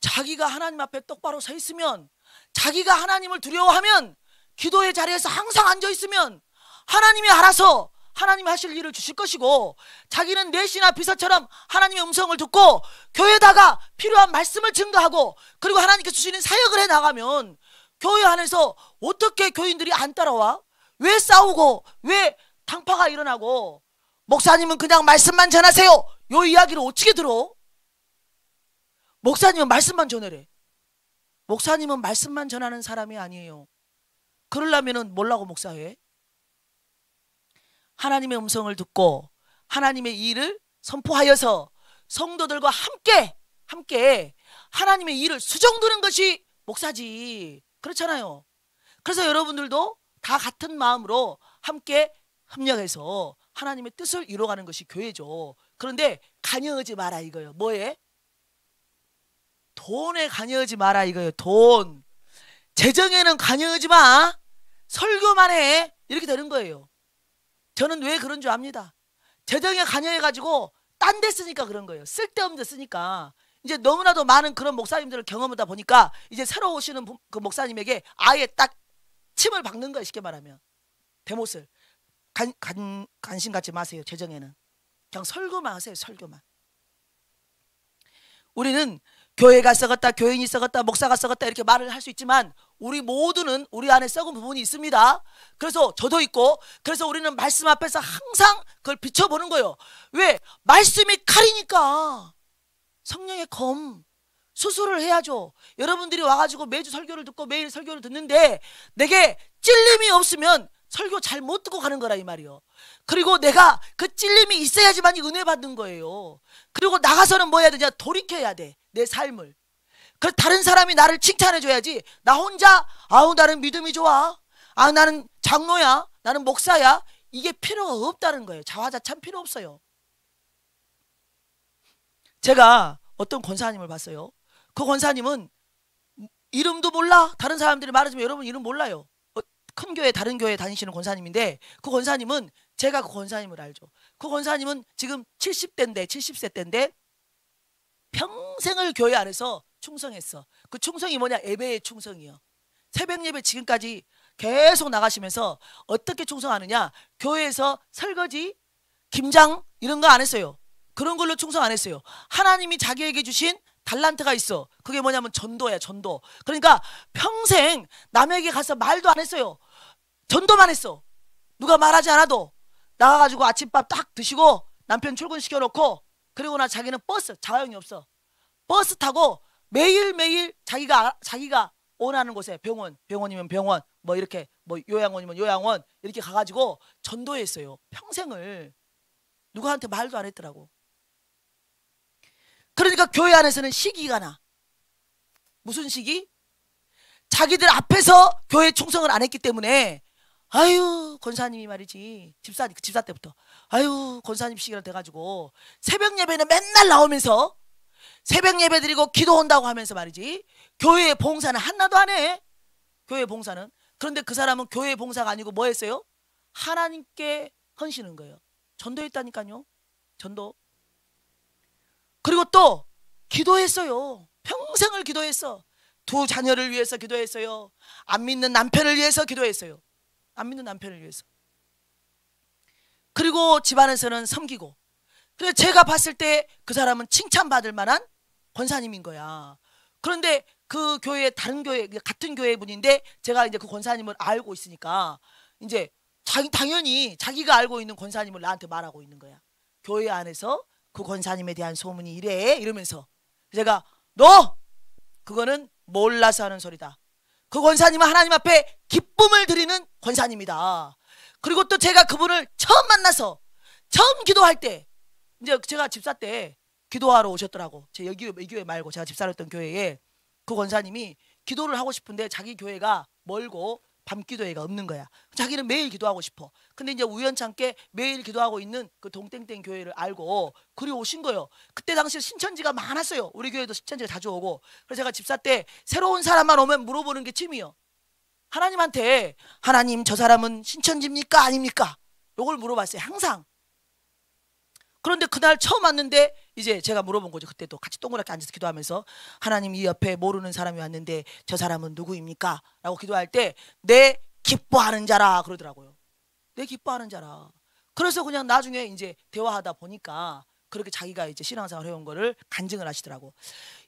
자기가 하나님 앞에 똑바로 서 있으면, 자기가 하나님을 두려워하면, 기도의 자리에서 항상 앉아 있으면 하나님이 알아서 하나님이 하실 일을 주실 것이고, 자기는 넷이나 비서처럼 하나님의 음성을 듣고 교회에다가 필요한 말씀을 증거하고, 그리고 하나님께서 주시는 사역을 해 나가면 교회 안에서 어떻게 교인들이 안 따라와? 왜 싸우고 왜 당파가 일어나고? 목사님은 그냥 말씀만 전하세요, 요 이야기를 어떻게 들어? 목사님은 말씀만 전하래. 목사님은 말씀만 전하는 사람이 아니에요. 그러려면은 뭐라고 목사해? 하나님의 음성을 듣고 하나님의 일을 선포하여서 성도들과 함께 하나님의 일을 수정드는 것이 목사지. 그렇잖아요. 그래서 여러분들도 다 같은 마음으로 함께 협력해서 하나님의 뜻을 이루어가는 것이 교회죠. 그런데 관여하지 마라 이거예요. 뭐에? 돈에 관여하지 마라 이거예요. 돈. 재정에는 관여하지 마. 설교만 해. 이렇게 되는 거예요. 저는 왜 그런 줄 압니다. 재정에 관여해가지고 딴 데 쓰니까 그런 거예요. 쓸데없는 데 쓰니까. 이제 너무나도 많은 그런 목사님들을 경험하다 보니까 이제 새로 오시는 그 목사님에게 아예 딱 침을 박는 거예요. 쉽게 말하면. 대못을. 관심 갖지 마세요. 재정에는. 그냥 설교만 하세요. 설교만. 우리는 교회가 썩었다, 교인이 썩었다, 목사가 썩었다 이렇게 말을 할 수 있지만 우리 모두는 우리 안에 썩은 부분이 있습니다. 그래서 저도 있고, 그래서 우리는 말씀 앞에서 항상 그걸 비춰보는 거예요. 왜? 말씀이 칼이니까. 성령의 검. 수술을 해야죠. 여러분들이 와가지고 매주 설교를 듣고 매일 설교를 듣는데 내게 찔림이 없으면 설교 잘 못 듣고 가는 거라 이 말이요. 그리고 내가 그 찔림이 있어야지만 은혜 받는 거예요. 그리고 나가서는 뭐 해야 되냐? 돌이켜야 돼. 내 삶을. 그래서 다른 사람이 나를 칭찬해 줘야지. 나 혼자 아우 나는 믿음이 좋아, 아 나는 장로야, 나는 목사야, 이게 필요가 없다는 거예요. 자화자찬 필요 없어요. 제가 어떤 권사님을 봤어요. 그 권사님은 이름도 몰라. 다른 사람들이 말하지만 여러분 이름 몰라요. 큰 교회 다른 교회 다니시는 권사님인데, 그 권사님은 제가 그 권사님을 알죠. 그 권사님은 지금 70세 때인데 평생을 교회 안에서 충성했어. 그 충성이 뭐냐? 예배의 충성이요. 새벽 예배 지금까지 계속 나가시면서 어떻게 충성하느냐? 교회에서 설거지, 김장 이런 거 안 했어요. 그런 걸로 충성 안 했어요. 하나님이 자기에게 주신 달란트가 있어. 그게 뭐냐면 전도야, 전도. 그러니까 평생 남에게 가서 말도 안 했어요. 전도만 했어. 누가 말하지 않아도 나가가지고 아침밥 딱 드시고 남편 출근시켜놓고, 그리고 나 자기는 버스, 자가용이 없어. 버스 타고 매일매일 자기가 원하는 곳에 병원이면 병원, 뭐 이렇게 뭐 요양원이면 요양원 이렇게 가가지고 전도했어요. 평생을. 누구한테 말도 안 했더라고. 그러니까 교회 안에서는 시기가 나. 무슨 시기? 자기들 앞에서 교회 충성을 안 했기 때문에, 아유 권사님이 말이지, 집사 때부터 아유 권사님 시기라 돼가지고 새벽 예배는 맨날 나오면서 새벽 예배 드리고 기도 온다고 하면서 말이지, 교회 봉사는 하나도 안 해. 교회 봉사는. 그런데 그 사람은 교회 봉사가 아니고 뭐 했어요? 하나님께 헌신한 거예요. 전도했다니까요. 전도. 그리고 또 기도했어요. 평생을 기도했어. 두 자녀를 위해서 기도했어요. 안 믿는 남편을 위해서 기도했어요. 안 믿는 남편을 위해서. 그리고 집안에서는 섬기고. 그래서 제가 봤을 때 그 사람은 칭찬받을 만한 권사님인 거야. 그런데 그 교회, 다른 교회, 같은 교회 분인데 제가 이제 그 권사님을 알고 있으니까 이제 당연히 자기가 알고 있는 권사님을 나한테 말하고 있는 거야. 교회 안에서 그 권사님에 대한 소문이 이래 이러면서. 제가 너 그거는 몰라서 하는 소리다. 그 권사님은 하나님 앞에 기쁨을 드리는 권사님이다. 그리고 또 제가 그분을 처음 만나서 처음 기도할 때, 이제 제가 집사 때 기도하러 오셨더라고. 제 이 교회 말고 제가 집사를 했던 교회에 그 권사님이 기도를 하고 싶은데 자기 교회가 멀고 밤기도회가 없는 거야. 자기는 매일 기도하고 싶어. 근데 이제 우연찮게 매일 기도하고 있는 그 동땡땡 교회를 알고 그리 오신 거예요. 그때 당시에 신천지가 많았어요. 우리 교회도 신천지가 자주 오고. 그래서 제가 집사 때 새로운 사람만 오면 물어보는 게 취미예요. 하나님한테, 하나님 저 사람은 신천지입니까 아닙니까? 요걸 물어봤어요. 항상. 그런데 그날 처음 왔는데 이제 제가 물어본 거죠. 그때 또 같이 동그랗게 앉아서 기도하면서, 하나님 이 옆에 모르는 사람이 왔는데 저 사람은 누구입니까? 라고 기도할 때 내 기뻐하는 자라 그러더라고요. 내 기뻐하는 자라. 그래서 그냥 나중에 이제 대화하다 보니까 그렇게 자기가 이제 신앙생활 해온 거를 간증을 하시더라고.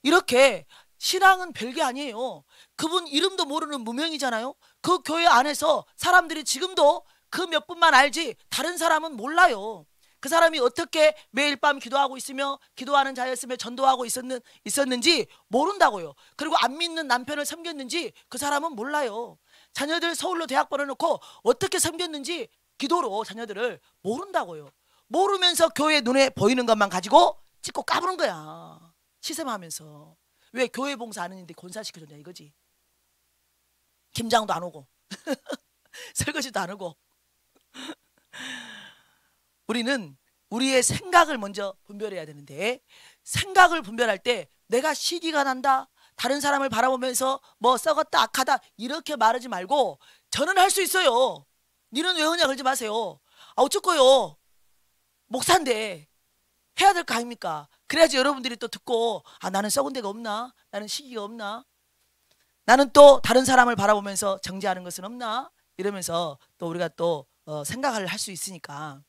이렇게 신앙은 별게 아니에요. 그분 이름도 모르는 무명이잖아요. 그 교회 안에서 사람들이 지금도 그 몇 분만 알지 다른 사람은 몰라요. 그 사람이 어떻게 매일 밤 기도하고 있으며 기도하는 자였으며 전도하고 있었는지 모른다고요. 그리고 안 믿는 남편을 섬겼는지 그 사람은 몰라요. 자녀들 서울로 대학 보내놓고 어떻게 섬겼는지 기도로 자녀들을 모른다고요. 모르면서 교회 눈에 보이는 것만 가지고 찍고 까부는 거야. 시샘하면서. 왜 교회 봉사 안 했는데 권사시켜줬냐 이거지. 김장도 안 오고 설거지도 안 오고. 우리는 우리의 생각을 먼저 분별해야 되는데, 생각을 분별할 때 내가 시기가 난다, 다른 사람을 바라보면서 뭐 썩었다 악하다 이렇게 말하지 말고, 저는 할 수 있어요. 니는 왜 하냐 그러지 마세요. 아 어쩌고요. 목사인데 해야 될 거 아닙니까? 그래야지 여러분들이 또 듣고, 아 나는 썩은 데가 없나? 나는 시기가 없나? 나는 또 다른 사람을 바라보면서 정죄하는 것은 없나? 이러면서 또 우리가 또 생각을 할 수 있으니까.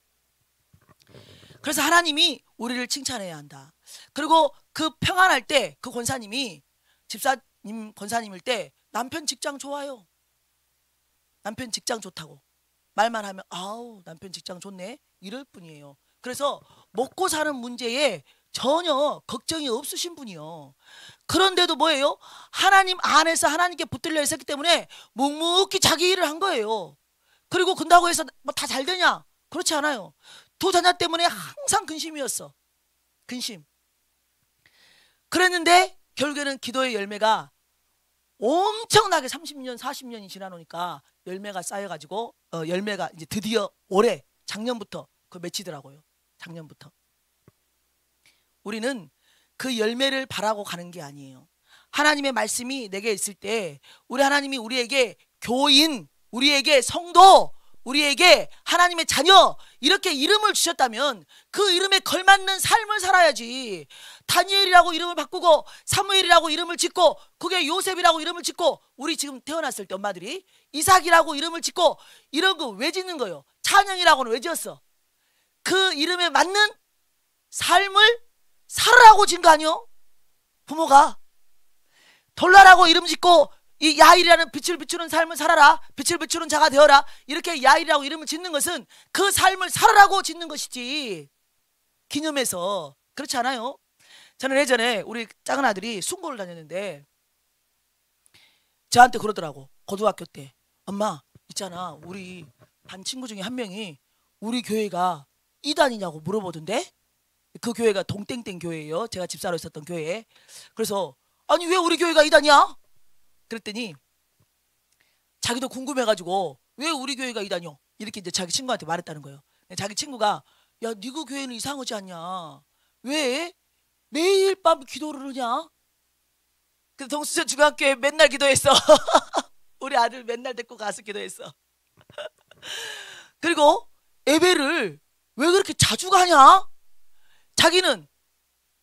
그래서 하나님이 우리를 칭찬해야 한다. 그리고 그 평안할 때 그 권사님이, 집사님 권사님일 때 남편 직장 좋아요. 남편 직장 좋다고 말만 하면 아우 남편 직장 좋네 이럴 뿐이에요. 그래서 먹고 사는 문제에 전혀 걱정이 없으신 분이요. 그런데도 뭐예요? 하나님 안에서 하나님께 붙들려 있었기 때문에 묵묵히 자기 일을 한 거예요. 그리고 근다고 해서 뭐 다 잘 되냐? 그렇지 않아요. 두 자녀 때문에 항상 근심이었어. 근심. 그랬는데 결국에는 기도의 열매가 엄청나게 30년 40년이 지나노니까 열매가 쌓여가지고 열매가 이제 드디어 올해 작년부터 그 맺히더라고요. 작년부터. 우리는 그 열매를 바라고 가는 게 아니에요. 하나님의 말씀이 내게 있을 때 우리 하나님이 우리에게 교인, 우리에게 성도, 우리에게 하나님의 자녀 이렇게 이름을 주셨다면 그 이름에 걸맞는 삶을 살아야지. 다니엘이라고 이름을 바꾸고 사무엘이라고 이름을 짓고 그게 요셉이라고 이름을 짓고, 우리 지금 태어났을 때 엄마들이 이삭이라고 이름을 짓고 이런 거 왜 짓는 거예요? 찬영이라고는 왜 지었어? 그 이름에 맞는 삶을 살으라고 진 거 아니요? 부모가 돌라라고 이름 짓고 이 야일이라는 빛을 비추는 삶을 살아라, 빛을 비추는 자가 되어라, 이렇게 야일이라고 이름을 짓는 것은 그 삶을 살아라고 짓는 것이지, 기념해서. 그렇지 않아요? 저는 예전에 우리 작은 아들이 순고를 다녔는데 저한테 그러더라고. 고등학교 때, 엄마 있잖아, 우리 반 친구 중에 한 명이 우리 교회가 이단이냐고 물어보던데. 그 교회가 동땡땡 교회예요. 제가 집사로 있었던 교회. 그래서 아니 왜 우리 교회가 이단이야? 그랬더니 자기도 궁금해가지고 왜 우리 교회가 이단이요? 이렇게 이제 자기 친구한테 말했다는 거예요. 자기 친구가 야, 니그 교회는 이상하지 않냐? 왜? 매일 밤 기도를 하냐? 그래서 동수천 중학교에 맨날 기도했어. 우리 아들 맨날 데리고 가서 기도했어. 그리고 예배를 왜 그렇게 자주 가냐? 자기는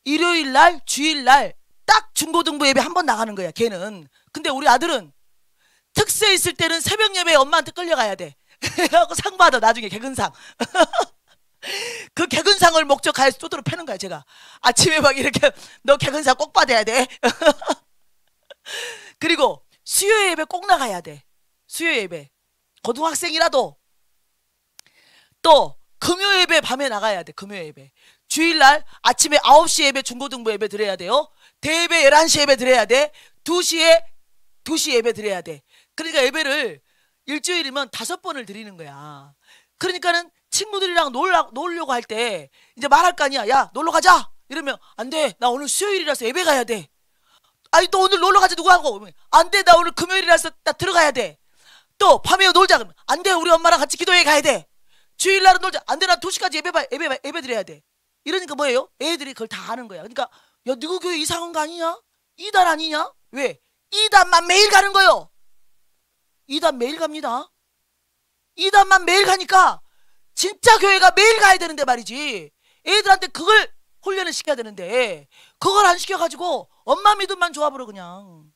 일요일 날, 주일 날 딱 중고등부 예배 한 번 나가는 거야, 걔는. 근데 우리 아들은 특세 있을 때는 새벽 예배에 엄마한테 끌려가야 돼. 하고 상 받아, 나중에 개근상. 그 개근상을 목적하여서 쪼들어 패는 거야, 제가. 아침에 막 이렇게 너 개근상 꼭 받아야 돼. 그리고 수요 예배 꼭 나가야 돼. 수요 예배. 고등학생이라도. 또 금요 예배 밤에 나가야 돼. 금요 예배. 주일날 아침에 9시 예배 중고등부 예배 드려야 돼요. 대예배 11시 예배 드려야 돼. 2시 예배 드려야 돼. 그러니까 예배를 일주일이면 5번을 드리는 거야. 그러니까는 친구들이랑 놀려고 할 때 이제 말할 거 아니야. 야, 놀러 가자. 이러면 안 돼. 나 오늘 수요일이라서 예배 가야 돼. 아니 또 오늘 놀러 가자 누구하고? 안 돼. 나 오늘 금요일이라서 나 들어가야 돼. 또 밤에 놀자. 그러면 안 돼. 우리 엄마랑 같이 기도회 가야 돼. 주일날은 놀자. 안 돼. 나 2시까지 예배 드려야 돼. 이러니까 뭐예요? 애들이 그걸 다 아는 거야. 그러니까 야, 누구 교회 이상한 거 아니냐? 이단 아니냐? 왜? 이단만 매일 가는 거요. 이단 매일 갑니다. 이단만 매일 가니까 진짜 교회가 매일 가야 되는데 말이지. 애들한테 그걸 훈련을 시켜야 되는데 그걸 안 시켜가지고 엄마 믿음만 좋아버려 그냥.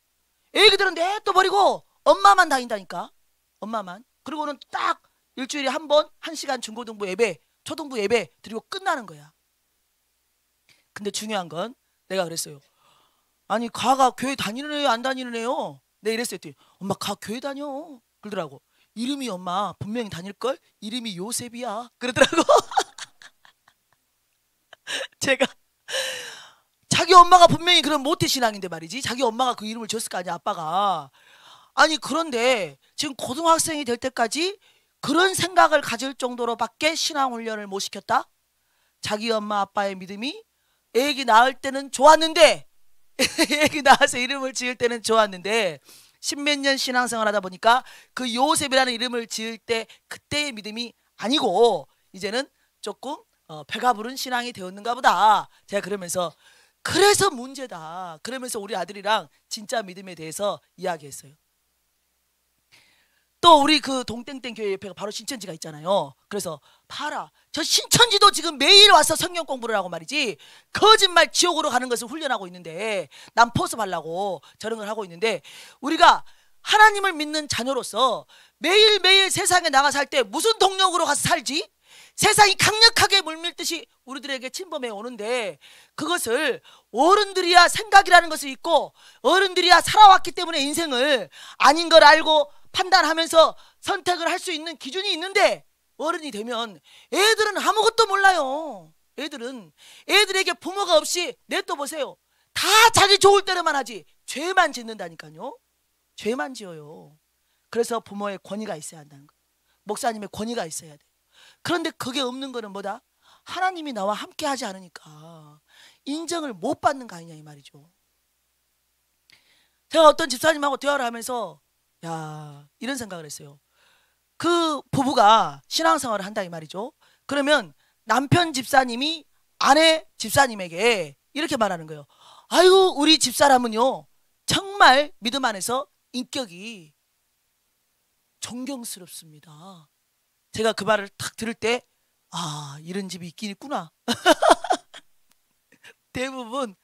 애기들은 냅둬버리고 엄마만 다닌다니까. 엄마만. 그리고는 딱 일주일에 한 번 1시간 중고등부 예배, 초등부 예배 드리고 끝나는 거야. 근데 중요한 건 내가 그랬어요. 아니 가가 교회 다니는 애요 안 다니는 애요? 내가 이랬어요. 엄마 가 교회 다녀. 그러더라고. 이름이 엄마 분명히 다닐걸? 이름이 요셉이야. 그러더라고. 제가 자기 엄마가 분명히 그런 모태신앙인데 말이지. 자기 엄마가 그 이름을 줬을 거 아니야, 아빠가. 아니 그런데 지금 고등학생이 될 때까지 그런 생각을 가질 정도로밖에 신앙훈련을 못 시켰다? 자기 엄마 아빠의 믿음이 애기 낳을 때는 좋았는데 애기 낳아서 이름을 지을 때는 좋았는데 십몇 년 신앙생활 하다 보니까 그 요셉이라는 이름을 지을 때 그때의 믿음이 아니고 이제는 조금 배가 부른 신앙이 되었는가 보다. 제가 그러면서 그래서 문제다. 그러면서 우리 아들이랑 진짜 믿음에 대해서 이야기했어요. 또 우리 그 동땡땡 교회 옆에 바로 신천지가 있잖아요. 그래서 봐라, 저 신천지도 지금 매일 와서 성경 공부를 하고 말이지 거짓말 지옥으로 가는 것을 훈련하고 있는데 난 포섭하려고 저런 걸 하고 있는데 우리가 하나님을 믿는 자녀로서 매일매일 세상에 나가 살 때 무슨 동력으로 가서 살지? 세상이 강력하게 물밀듯이 우리들에게 침범해 오는데 그것을 어른들이야 생각이라는 것을 잊고 어른들이야 살아왔기 때문에 인생을 아닌 걸 알고 판단하면서 선택을 할 수 있는 기준이 있는데 어른이 되면 애들은 아무것도 몰라요. 애들에게 부모가 없이 냅둬 보세요. 다 자기 좋을 때로만 하지 죄만 짓는다니까요. 죄만 지어요. 그래서 부모의 권위가 있어야 한다는 거예요. 목사님의 권위가 있어야 돼요. 그런데 그게 없는 거는 뭐다? 하나님이 나와 함께 하지 않으니까 인정을 못 받는 거 아니냐 이 말이죠. 제가 어떤 집사님하고 대화를 하면서 야, 이런 생각을 했어요. 그 부부가 신앙생활을 한다 이 말이죠. 그러면 남편 집사님이 아내 집사님에게 이렇게 말하는 거예요. 아이고 우리 집사람은요 정말 믿음 안에서 인격이 존경스럽습니다. 제가 그 말을 탁 들을 때 아, 이런 집이 있긴 있구나. 대부분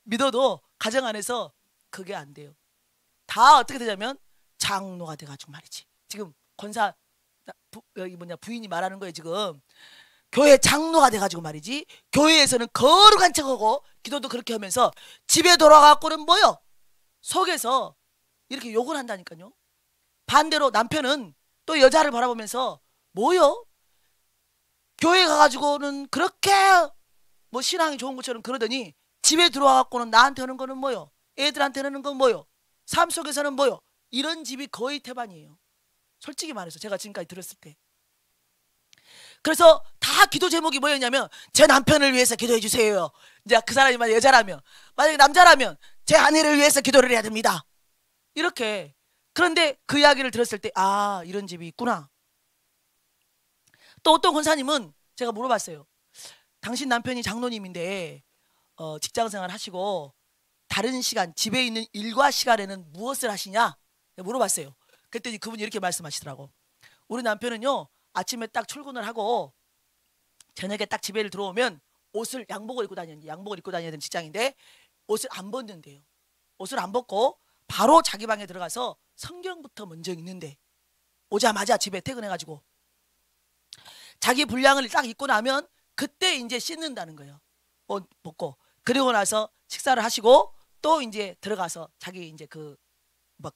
믿어도 가정 안에서 그게 안 돼요. 다 어떻게 되냐면 장로가 돼가지고 말이지. 지금 권사 부인이 말하는 거예요. 지금 교회 장로가 돼가지고 말이지, 교회에서는 거룩한 척하고 기도도 그렇게 하면서 집에 돌아가고는 뭐요? 속에서 이렇게 욕을 한다니까요. 반대로 남편은 또 여자를 바라보면서 뭐요? 교회 가가지고는 그렇게 뭐 신앙이 좋은 것처럼 그러더니 집에 들어와갖고는 나한테 하는 거는 뭐요? 애들한테 하는 건 뭐요? 삶 속에서는 뭐요? 이런 집이 거의 태반이에요. 솔직히 말해서 제가 지금까지 들었을 때. 그래서 다 기도 제목이 뭐였냐면 제 남편을 위해서 기도해 주세요. 이제 그 사람이 만약 여자라면, 만약에 남자라면 제 아내를 위해서 기도를 해야 됩니다. 이렇게. 그런데 그 이야기를 들었을 때 아, 이런 집이 있구나. 또 어떤 권사님은 제가 물어봤어요. 당신 남편이 장로님인데 직장생활 하시고 다른 시간, 집에 있는 일과 시간에는 무엇을 하시냐? 물어봤어요. 그랬더니 그분이 이렇게 말씀하시더라고. 우리 남편은요, 아침에 딱 출근을 하고 저녁에 딱 집에 들어오면 옷을 양복을 입고 다녀야 되는 직장인데 옷을 안 벗는데요. 옷을 안 벗고 바로 자기 방에 들어가서 성경부터 먼저 읽는데, 오자마자 집에 퇴근해가지고 자기 분량을 딱 입고 나면 그때 이제 씻는다는 거예요. 옷 벗고. 그리고 나서 식사를 하시고 또 이제 들어가서 자기 이제 그 막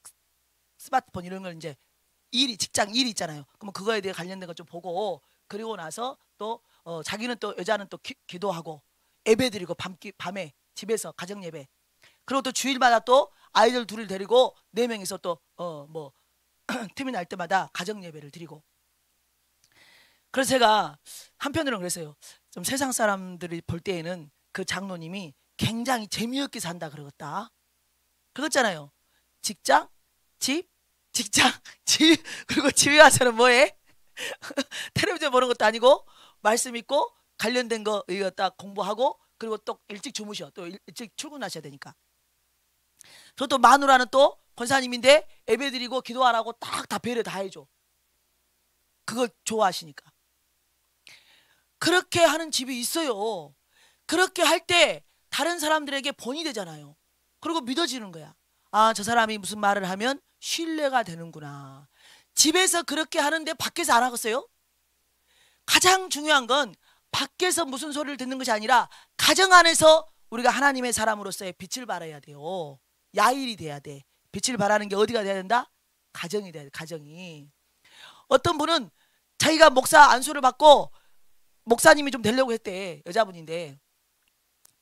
스마트폰 이런 걸 이제 직장 일이 있잖아요. 그러면 그거에 대해 관련된 거 좀 보고, 그리고 나서 또 자기는 또 여자는 또 기도하고 예배 드리고 밤에 집에서 가정 예배, 그리고 또 주일마다 또 아이들 둘을 데리고 4명이서 또 뭐 틈이 날 때마다 가정 예배를 드리고. 그래서 제가 한편으로는 그랬어요. 좀 세상 사람들이 볼 때에는 그 장로님이 굉장히 재미없게 산다 그러겠다. 그렇잖아요. 직장, 집, 직장, 집, 그리고 집에 와서는 뭐해? 텔레비전 보는 것도 아니고 말씀 읽고 관련된 거 이거 딱 공부하고, 그리고 또 일찍 주무셔. 또 일찍 출근하셔야 되니까. 저 또 마누라는 또 권사님인데 예배 드리고 기도 안 하고 딱 다 배려 다 해줘. 그걸 좋아하시니까. 그렇게 하는 집이 있어요. 그렇게 할 때 다른 사람들에게 본이 되잖아요. 그리고 믿어지는 거야. 아, 저 사람이 무슨 말을 하면 신뢰가 되는구나. 집에서 그렇게 하는데 밖에서 안 하겠어요? 가장 중요한 건 밖에서 무슨 소리를 듣는 것이 아니라 가정 안에서 우리가 하나님의 사람으로서의 빛을 발해야 돼요. 야일이 돼야 돼. 빛을 발하는 게 어디가 돼야 된다? 가정이 돼야 돼. 가정이. 어떤 분은 자기가 목사 안수를 받고 목사님이 좀 되려고 했대. 여자분인데.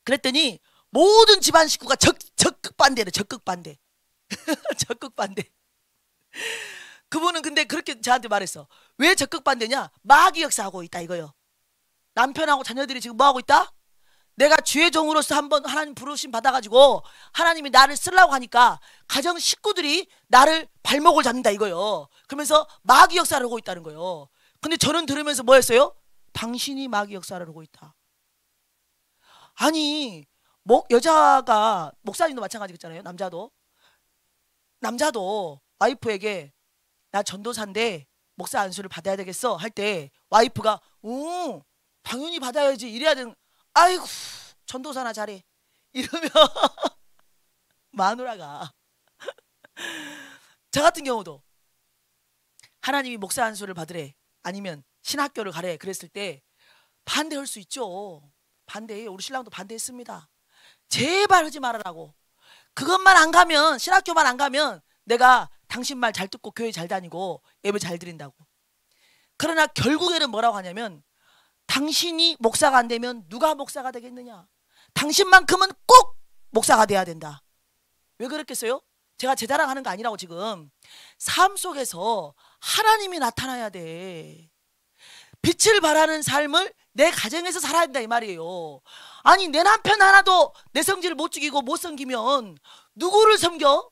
그랬더니 모든 집안 식구가 적극 반대래. 적극 반대. 적극 반대. 그분은 근데 그렇게 저한테 말했어. 왜 적극 반대냐? 마귀 역사하고 있다 이거요. 남편하고 자녀들이 지금 뭐 하고 있다? 내가 주의 종으로서 한번 하나님 부르심 받아가지고 하나님이 나를 쓰려고 하니까 가정 식구들이 나를 발목을 잡는다 이거요. 그러면서 마귀 역사를 하고 있다는 거요. 근데 저는 들으면서 뭐 했어요? 당신이 마귀 역사를 하고 있다. 아니, 여자가, 목사님도 마찬가지겠잖아요. 남자도 와이프에게 나 전도사인데 목사 안수를 받아야 되겠어 할 때 와이프가 당연히 받아야지 이래야 되는. 아이고, 전도사나 잘해 이러면 마누라가 저 같은 경우도 하나님이 목사 안수를 받으래 아니면 신학교를 가래 그랬을 때 반대할 수 있죠. 반대해요. 우리 신랑도 반대했습니다. 제발 하지 말아라고. 그것만 안 가면, 신학교만 안 가면 내가 당신 말 잘 듣고 교회 잘 다니고 예배 잘 드린다고. 그러나 결국에는 뭐라고 하냐면 당신이 목사가 안 되면 누가 목사가 되겠느냐. 당신만큼은 꼭 목사가 돼야 된다. 왜 그랬겠어요? 제가 제 자랑하는 거 아니라고. 지금 삶 속에서 하나님이 나타나야 돼. 빛을 발하는 삶을 내 가정에서 살아야 된다 이 말이에요. 아니, 내 남편 하나도 내 성질을 못 죽이고 못 섬기면 누구를 섬겨?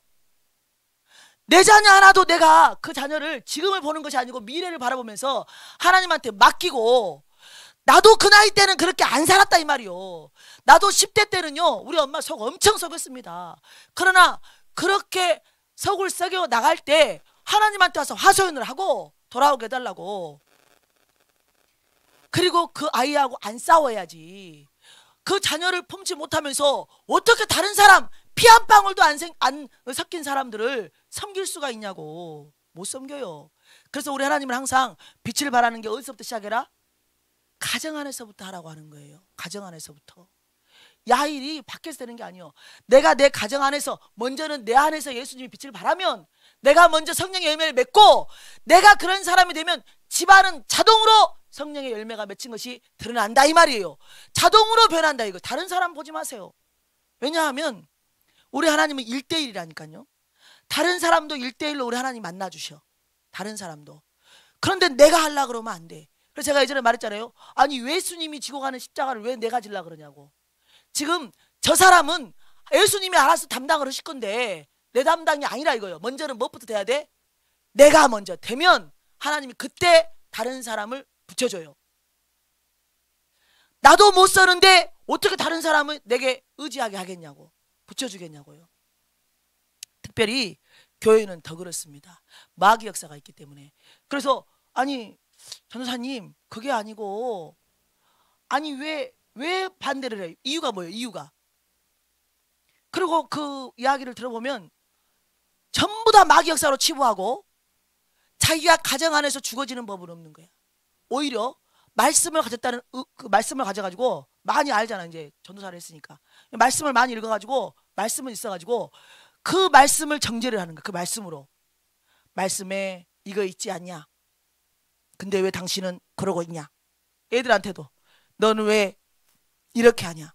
내 자녀 하나도 내가 그 자녀를 지금을 보는 것이 아니고 미래를 바라보면서 하나님한테 맡기고, 나도 그 나이 때는 그렇게 안 살았다 이 말이요. 나도 10대 때는요 우리 엄마 속 엄청 썩였습니다. 그러나 그렇게 속을 썩여 나갈 때 하나님한테 와서 하소연을 하고 돌아오게 해달라고. 그리고 그 아이하고 안 싸워야지. 그 자녀를 품지 못하면서 어떻게 다른 사람 피 한 방울도 안 섞인 사람들을 섬길 수가 있냐고. 못 섬겨요. 그래서 우리 하나님은 항상 빛을 발하는 게 어디서부터 시작해라? 가정 안에서부터 하라고 하는 거예요. 가정 안에서부터. 야일이 밖에서 되는 게 아니에요. 내가 내 가정 안에서, 먼저는 내 안에서 예수님의 빛을 발하면, 내가 먼저 성령의 열매를 맺고, 내가 그런 사람이 되면 집안은 자동으로 성령의 열매가 맺힌 것이 드러난다 이 말이에요. 자동으로 변한다 이거. 다른 사람 보지 마세요. 왜냐하면 우리 하나님은 1대1이라니까요. 다른 사람도 1대1로 우리 하나님 만나주셔. 다른 사람도. 그런데 내가 하려고 그러면 안 돼. 그래서 제가 예전에 말했잖아요. 아니 예수님이 지고 가는 십자가를 왜 내가 지려고 그러냐고. 지금 저 사람은 예수님이 알아서 담당을 하실 건데 내 담당이 아니라 이거예요. 먼저는 무엇부터 돼야 돼? 내가 먼저 되면 하나님이 그때 다른 사람을 붙여줘요. 나도 못 서는데 어떻게 다른 사람을 내게 의지하게 하겠냐고. 붙여주겠냐고요. 특별히 교회는 더 그렇습니다. 마귀 역사가 있기 때문에. 그래서 아니 전도사님 그게 아니고 아니 왜 반대를 해요? 이유가 뭐예요? 이유가. 그리고 그 이야기를 들어보면 전부 다 마귀 역사로 치부하고 자기가 가정 안에서 죽어지는 법은 없는 거야. 오히려 말씀을 가졌다는 그 말씀을 가져가지고 많이 알잖아. 이제 전도사를 했으니까 말씀을 많이 읽어가지고 말씀은 있어가지고 그 말씀을 정죄를 하는 거야. 그 말씀으로. 말씀에 이거 있지 않냐? 근데 왜 당신은 그러고 있냐? 애들한테도 너는 왜 이렇게 하냐?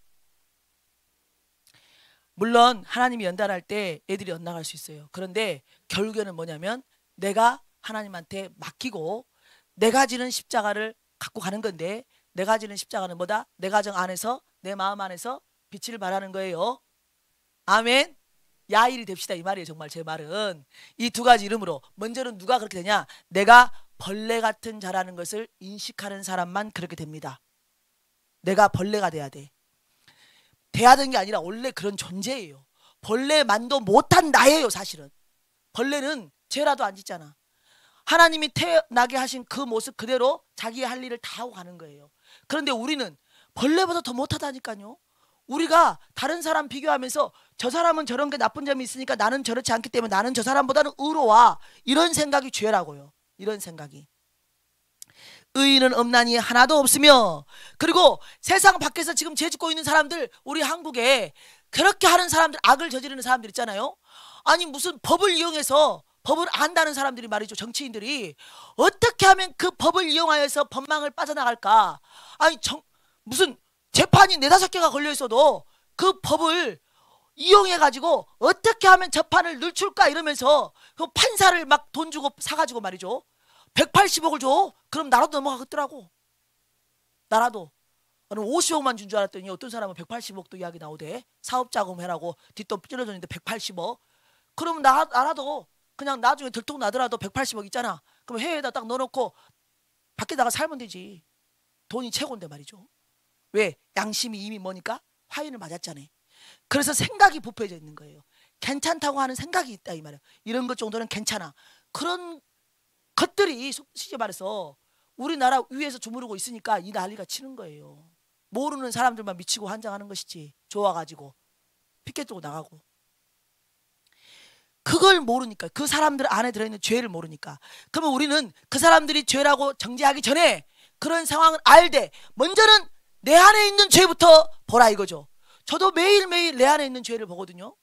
물론 하나님이 연단할 때 애들이 엇나갈 수 있어요. 그런데 결국에는 뭐냐면 내가 하나님한테 맡기고 내가 지는 십자가를 갖고 가는 건데, 내가 지는 십자가는 뭐다? 내 가정 안에서, 내 마음 안에서 빛을 발하는 거예요. 아멘. 야일이 됩시다 이 말이에요. 정말 제 말은 이 두 가지 이름으로. 먼저는 누가 그렇게 되냐? 내가 벌레 같은 자라는 것을 인식하는 사람만 그렇게 됩니다. 내가 벌레가 돼야 돼. 돼야 되는 게 아니라 원래 그런 존재예요. 벌레만도 못한 나예요. 사실은 벌레는 죄라도 안 짓잖아. 하나님이 태어나게 하신 그 모습 그대로 자기의 할 일을 다 하고 가는 거예요. 그런데 우리는 벌레보다 더 못하다니까요. 우리가 다른 사람 비교하면서 저 사람은 저런 게 나쁜 점이 있으니까 나는 저렇지 않기 때문에 나는 저 사람보다는 의로워. 이런 생각이 죄라고요. 이런 생각이. 의인은 없나니 하나도 없으며. 그리고 세상 밖에서 지금 죄 짓고 있는 사람들, 우리 한국에 그렇게 하는 사람들, 악을 저지르는 사람들 있잖아요. 아니 무슨 법을 이용해서, 법을 안다는 사람들이 말이죠. 정치인들이 어떻게 하면 그 법을 이용하여서 법망을 빠져나갈까. 아니 무슨 재판이 4-5개가 걸려 있어도 그 법을 이용해가지고 어떻게 하면 재판을 늦출까 이러면서 그 판사를 막 돈 주고 사가지고 말이죠. 180억을 줘. 그럼 나라도 넘어가겠더라고. 나라도. 나는 50억만 준 줄 알았더니 어떤 사람은 180억도 이야기 나오대. 사업자금 해라고 뒷돈 찔러줬는데 180억. 그러면 나라도 그냥 나중에 들통나더라도 180억 있잖아. 그럼 해외에다 딱 넣어놓고 밖에다가 살면 되지. 돈이 최고인데 말이죠. 왜? 양심이 이미 뭐니까? 화인을 맞았잖아요. 그래서 생각이 부패해져 있는 거예요. 괜찮다고 하는 생각이 있다 이 말이에요. 이런 것 정도는 괜찮아. 그런 것들이 솔직히 말해서 우리나라 위에서 주무르고 있으니까 이 난리가 치는 거예요. 모르는 사람들만 미치고 환장하는 것이지. 좋아가지고 피켓 들고 나가고. 그걸 모르니까, 그 사람들 안에 들어있는 죄를 모르니까. 그러면 우리는 그 사람들이 죄라고 정죄하기 전에 그런 상황을 알되 먼저는 내 안에 있는 죄부터 보라 이거죠. 저도 매일매일 내 안에 있는 죄를 보거든요.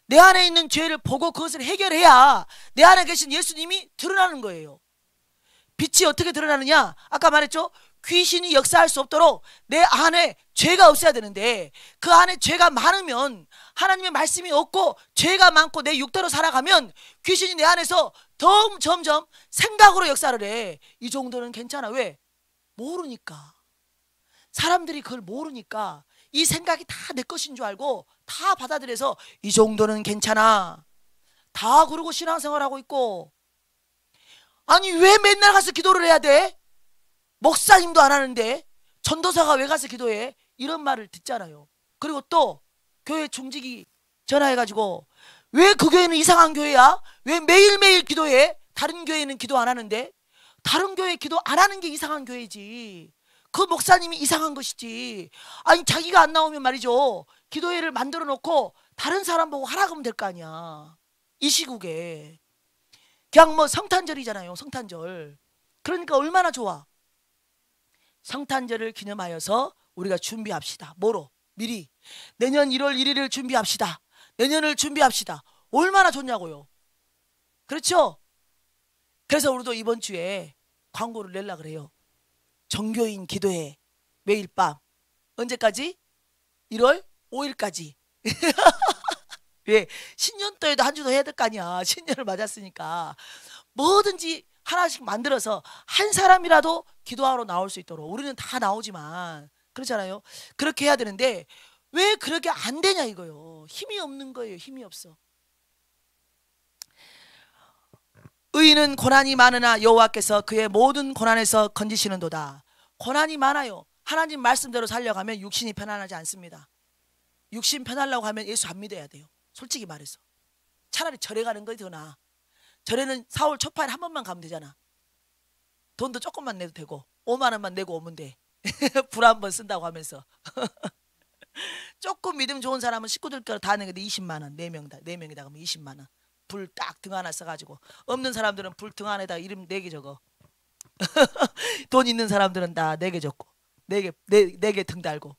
내 안에 있는 죄를 보고 그것을 해결해야 내 안에 계신 예수님이 드러나는 거예요. 빛이 어떻게 드러나느냐? 아까 말했죠. 귀신이 역사할 수 없도록 내 안에 죄가 없어야 되는데, 그 안에 죄가 많으면, 하나님의 말씀이 없고 죄가 많고 내 육대로 살아가면 귀신이 내 안에서 점점 생각으로 역사를 해. 이 정도는 괜찮아. 왜? 모르니까. 사람들이 그걸 모르니까 이 생각이 다 내 것인 줄 알고 다 받아들여서 이 정도는 괜찮아. 다 그러고 신앙생활하고 있고. 아니 왜 맨날 가서 기도를 해야 돼? 목사님도 안 하는데 전도사가 왜 가서 기도해? 이런 말을 듣잖아요. 그리고 또 교회 중직이 전화해가지고 왜 그 교회는 이상한 교회야? 왜 매일매일 기도해? 다른 교회는 기도 안 하는데? 다른 교회 기도 안 하는 게 이상한 교회지. 그 목사님이 이상한 것이지. 아니 자기가 안 나오면 말이죠. 기도회를 만들어 놓고 다른 사람 보고 하라 그러면 될 거 아니야. 이 시국에. 그냥 뭐 성탄절이잖아요. 성탄절. 그러니까 얼마나 좋아. 성탄절을 기념하여서 우리가 준비합시다. 뭐로? 미리 내년 1월 1일을 준비합시다. 내년을 준비합시다. 얼마나 좋냐고요. 그렇죠? 그래서 우리도 이번 주에 광고를 내려고 그래요. 종교인 기도회 매일 밤 언제까지? 1월 5일까지. 왜? 신년도에도 한 주 더 해야 될 거 아니야. 신년을 맞았으니까 뭐든지 하나씩 만들어서 한 사람이라도 기도하러 나올 수 있도록. 우리는 다 나오지만 그렇잖아요. 그렇게 해야 되는데 왜 그렇게 안 되냐 이거요. 힘이 없는 거예요. 힘이 없어. 의인은 고난이 많으나 여호와께서 그의 모든 고난에서 건지시는도다. 고난이 많아요. 하나님 말씀대로 살려가면 육신이 편안하지 않습니다. 육신 편하려고 하면 예수 안 믿어야 돼요. 솔직히 말해서. 차라리 절에 가는 거이 더 나아. 절에는 4월 초파일 한 번만 가면 되잖아. 돈도 조금만 내도 되고 5만 원만 내고 오면 돼. 불 한 번 쓴다고 하면서. 조금 믿음 좋은 사람은 식구들 거 다 내는데 20만 원. 4명이다 그러면 20만 원. 불 딱 등 하나 써가지고. 없는 사람들은 불 등 안에다 이름 4개 적어. 돈 있는 사람들은 다 4개 적고 4개 등 달고.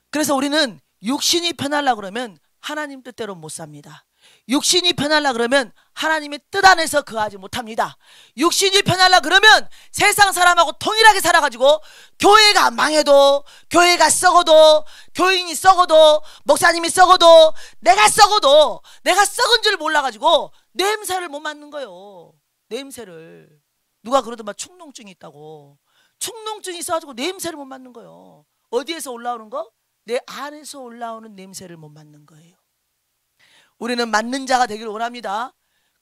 그래서 우리는 육신이 편하려고 그러면 하나님 뜻대로 못 삽니다. 육신이 편하려고 그러면 하나님의 뜻 안에서 거하지 못합니다. 육신이 편하려고 그러면 세상 사람하고 동일하게 살아가지고 교회가 망해도, 교회가 썩어도, 교인이 썩어도, 목사님이 썩어도, 내가 썩어도, 내가 썩은 줄 몰라가지고 냄새를 못 맡는 거예요. 냄새를. 누가 그러더만 축농증이 있다고. 축농증이 있어가지고 냄새를 못 맡는 거예요. 어디에서 올라오는 거? 내 안에서 올라오는 냄새를 못 맡는 거예요. 우리는 맡는 자가 되기를 원합니다.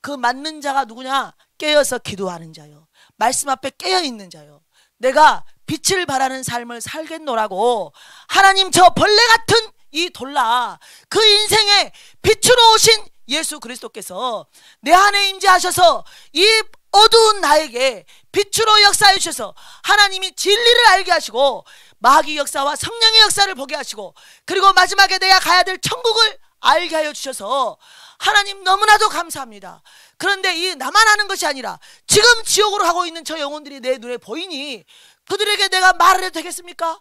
그 맡는 자가 누구냐? 깨어서 기도하는 자요. 말씀 앞에 깨어있는 자요. 내가 빛을 발하는 삶을 살겠노라고. 하나님 저 벌레 같은 이 돌라 그 인생에 빛으로 오신 예수 그리스도께서 내 안에 임재하셔서 이 어두운 나에게 빛으로 역사해 주셔서 하나님이 진리를 알게 하시고 마귀 역사와 성령의 역사를 보게 하시고 그리고 마지막에 내가 가야 될 천국을 알게 하여 주셔서 하나님 너무나도 감사합니다. 그런데 이 나만 아는 것이 아니라 지금 지옥으로 가고 있는 저 영혼들이 내 눈에 보이니 그들에게 내가 말을 해도 되겠습니까?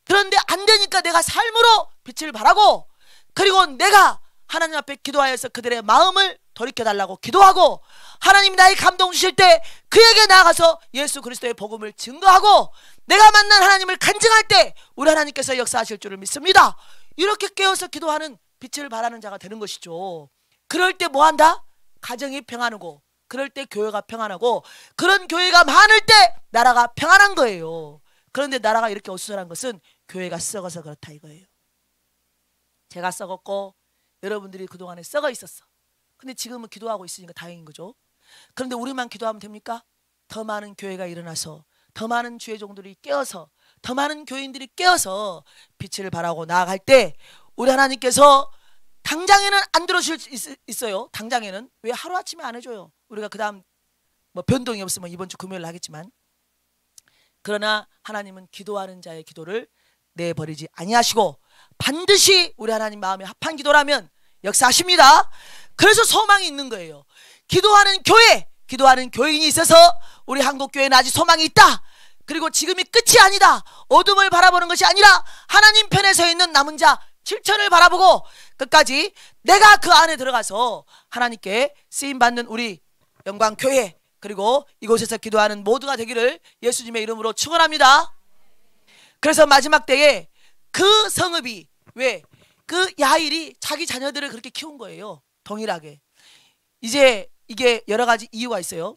그런데 안 되니까 내가 삶으로 빛을 발하고 그리고 내가 하나님 앞에 기도하여서 그들의 마음을 돌이켜달라고 기도하고 하나님이 나의 감동 주실 때 그에게 나아가서 예수 그리스도의 복음을 증거하고 내가 만난 하나님을 간증할 때 우리 하나님께서 역사하실 줄을 믿습니다. 이렇게 깨어서 기도하는 빛을 발하는 자가 되는 것이죠. 그럴 때 뭐 한다? 가정이 평안하고 그럴 때 교회가 평안하고 그런 교회가 많을 때 나라가 평안한 거예요. 그런데 나라가 이렇게 어수선한 것은 교회가 썩어서 그렇다 이거예요. 제가 썩었고 여러분들이 그동안에 썩어 있었어. 근데 지금은 기도하고 있으니까 다행인 거죠. 그런데 우리만 기도하면 됩니까? 더 많은 교회가 일어나서 더 많은 주의 종들이 깨어서 더 많은 교인들이 깨어서 빛을 발하고 나아갈 때 우리 하나님께서 당장에는 안 들어줄 수 있어요. 당장에는. 왜 하루아침에 안 해줘요. 우리가 그 다음 뭐 변동이 없으면 이번 주 금요일 하겠지만 그러나 하나님은 기도하는 자의 기도를 내버리지 아니하시고 반드시 우리 하나님 마음에 합한 기도라면 역사하십니다. 그래서 소망이 있는 거예요. 기도하는 교회, 기도하는 교인이 있어서 우리 한국교회는 아직 소망이 있다. 그리고 지금이 끝이 아니다. 어둠을 바라보는 것이 아니라 하나님 편에 서 있는 남은 자 7천을 바라보고 끝까지 내가 그 안에 들어가서 하나님께 쓰임받는 우리 영광교회 그리고 이곳에서 기도하는 모두가 되기를 예수님의 이름으로 축원합니다. 그래서 마지막 때에 그 성읍이 왜? 그 야일이 자기 자녀들을 그렇게 키운 거예요. 동일하게. 이제 이게 여러 가지 이유가 있어요.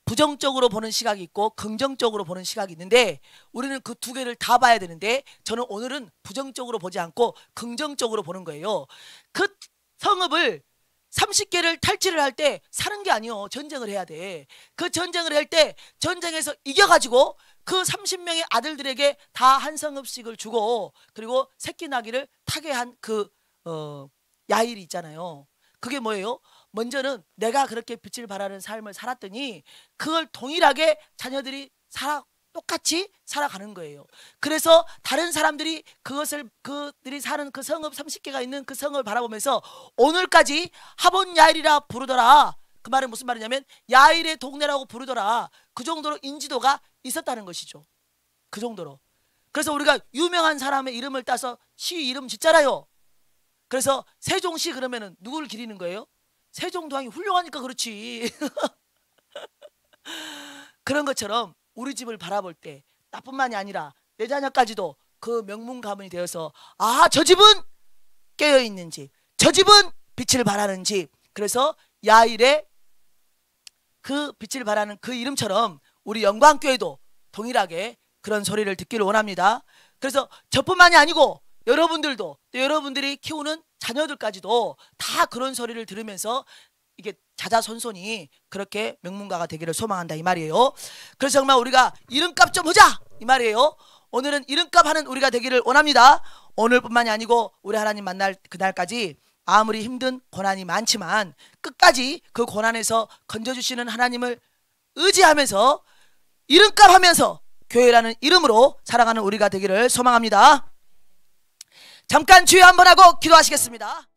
부정적으로 보는 시각이 있고 긍정적으로 보는 시각이 있는데 우리는 그 두 개를 다 봐야 되는데 저는 오늘은 부정적으로 보지 않고 긍정적으로 보는 거예요. 그 성읍을 30개를 탈취를 할 때 사는 게 아니요. 전쟁을 해야 돼. 그 전쟁을 할 때 전쟁에서 이겨가지고 그 30명의 아들들에게 다 한 성읍씩을 주고 그리고 새끼 나귀를 타게 한 그 야일이 있잖아요. 그게 뭐예요? 먼저는 내가 그렇게 빛을 발하는 삶을 살았더니 그걸 동일하게 자녀들이 똑같이 살아가는 거예요. 그래서 다른 사람들이 그들이 사는 그 성읍 30개가 있는 그 성읍을 바라보면서 오늘까지 하본 야일이라 부르더라. 그 말은 무슨 말이냐면 야일의 동네라고 부르더라. 그 정도로 인지도가 있었다는 것이죠. 그 정도로. 그래서 우리가 유명한 사람의 이름을 따서 시 이름 짓잖아요. 그래서 세종시 그러면은 누구를 기리는 거예요? 세종도왕이 훌륭하니까 그렇지. 그런 것처럼 우리 집을 바라볼 때 나뿐만이 아니라 내 자녀까지도 그 명문 가문이 되어서 아, 저 집은 깨어있는지, 저 집은 빛을 발하는지. 그래서 야일에 그 빛을 발하는 그 이름처럼 우리 영광교회도 동일하게 그런 소리를 듣기를 원합니다. 그래서 저뿐만이 아니고 여러분들도, 또 여러분들이 키우는 자녀들까지도 다 그런 소리를 들으면서 이게 자자손손이 그렇게 명문가가 되기를 소망한다 이 말이에요. 그래서 정말 우리가 이름값 좀 하자 이 말이에요. 오늘은 이름값 하는 우리가 되기를 원합니다. 오늘뿐만이 아니고 우리 하나님 만날 그날까지 아무리 힘든 고난이 많지만 끝까지 그 고난에서 건져주시는 하나님을 의지하면서 이름값 하면서 교회라는 이름으로 살아가는 우리가 되기를 소망합니다. 잠깐 주의 한번 하고 기도하시겠습니다.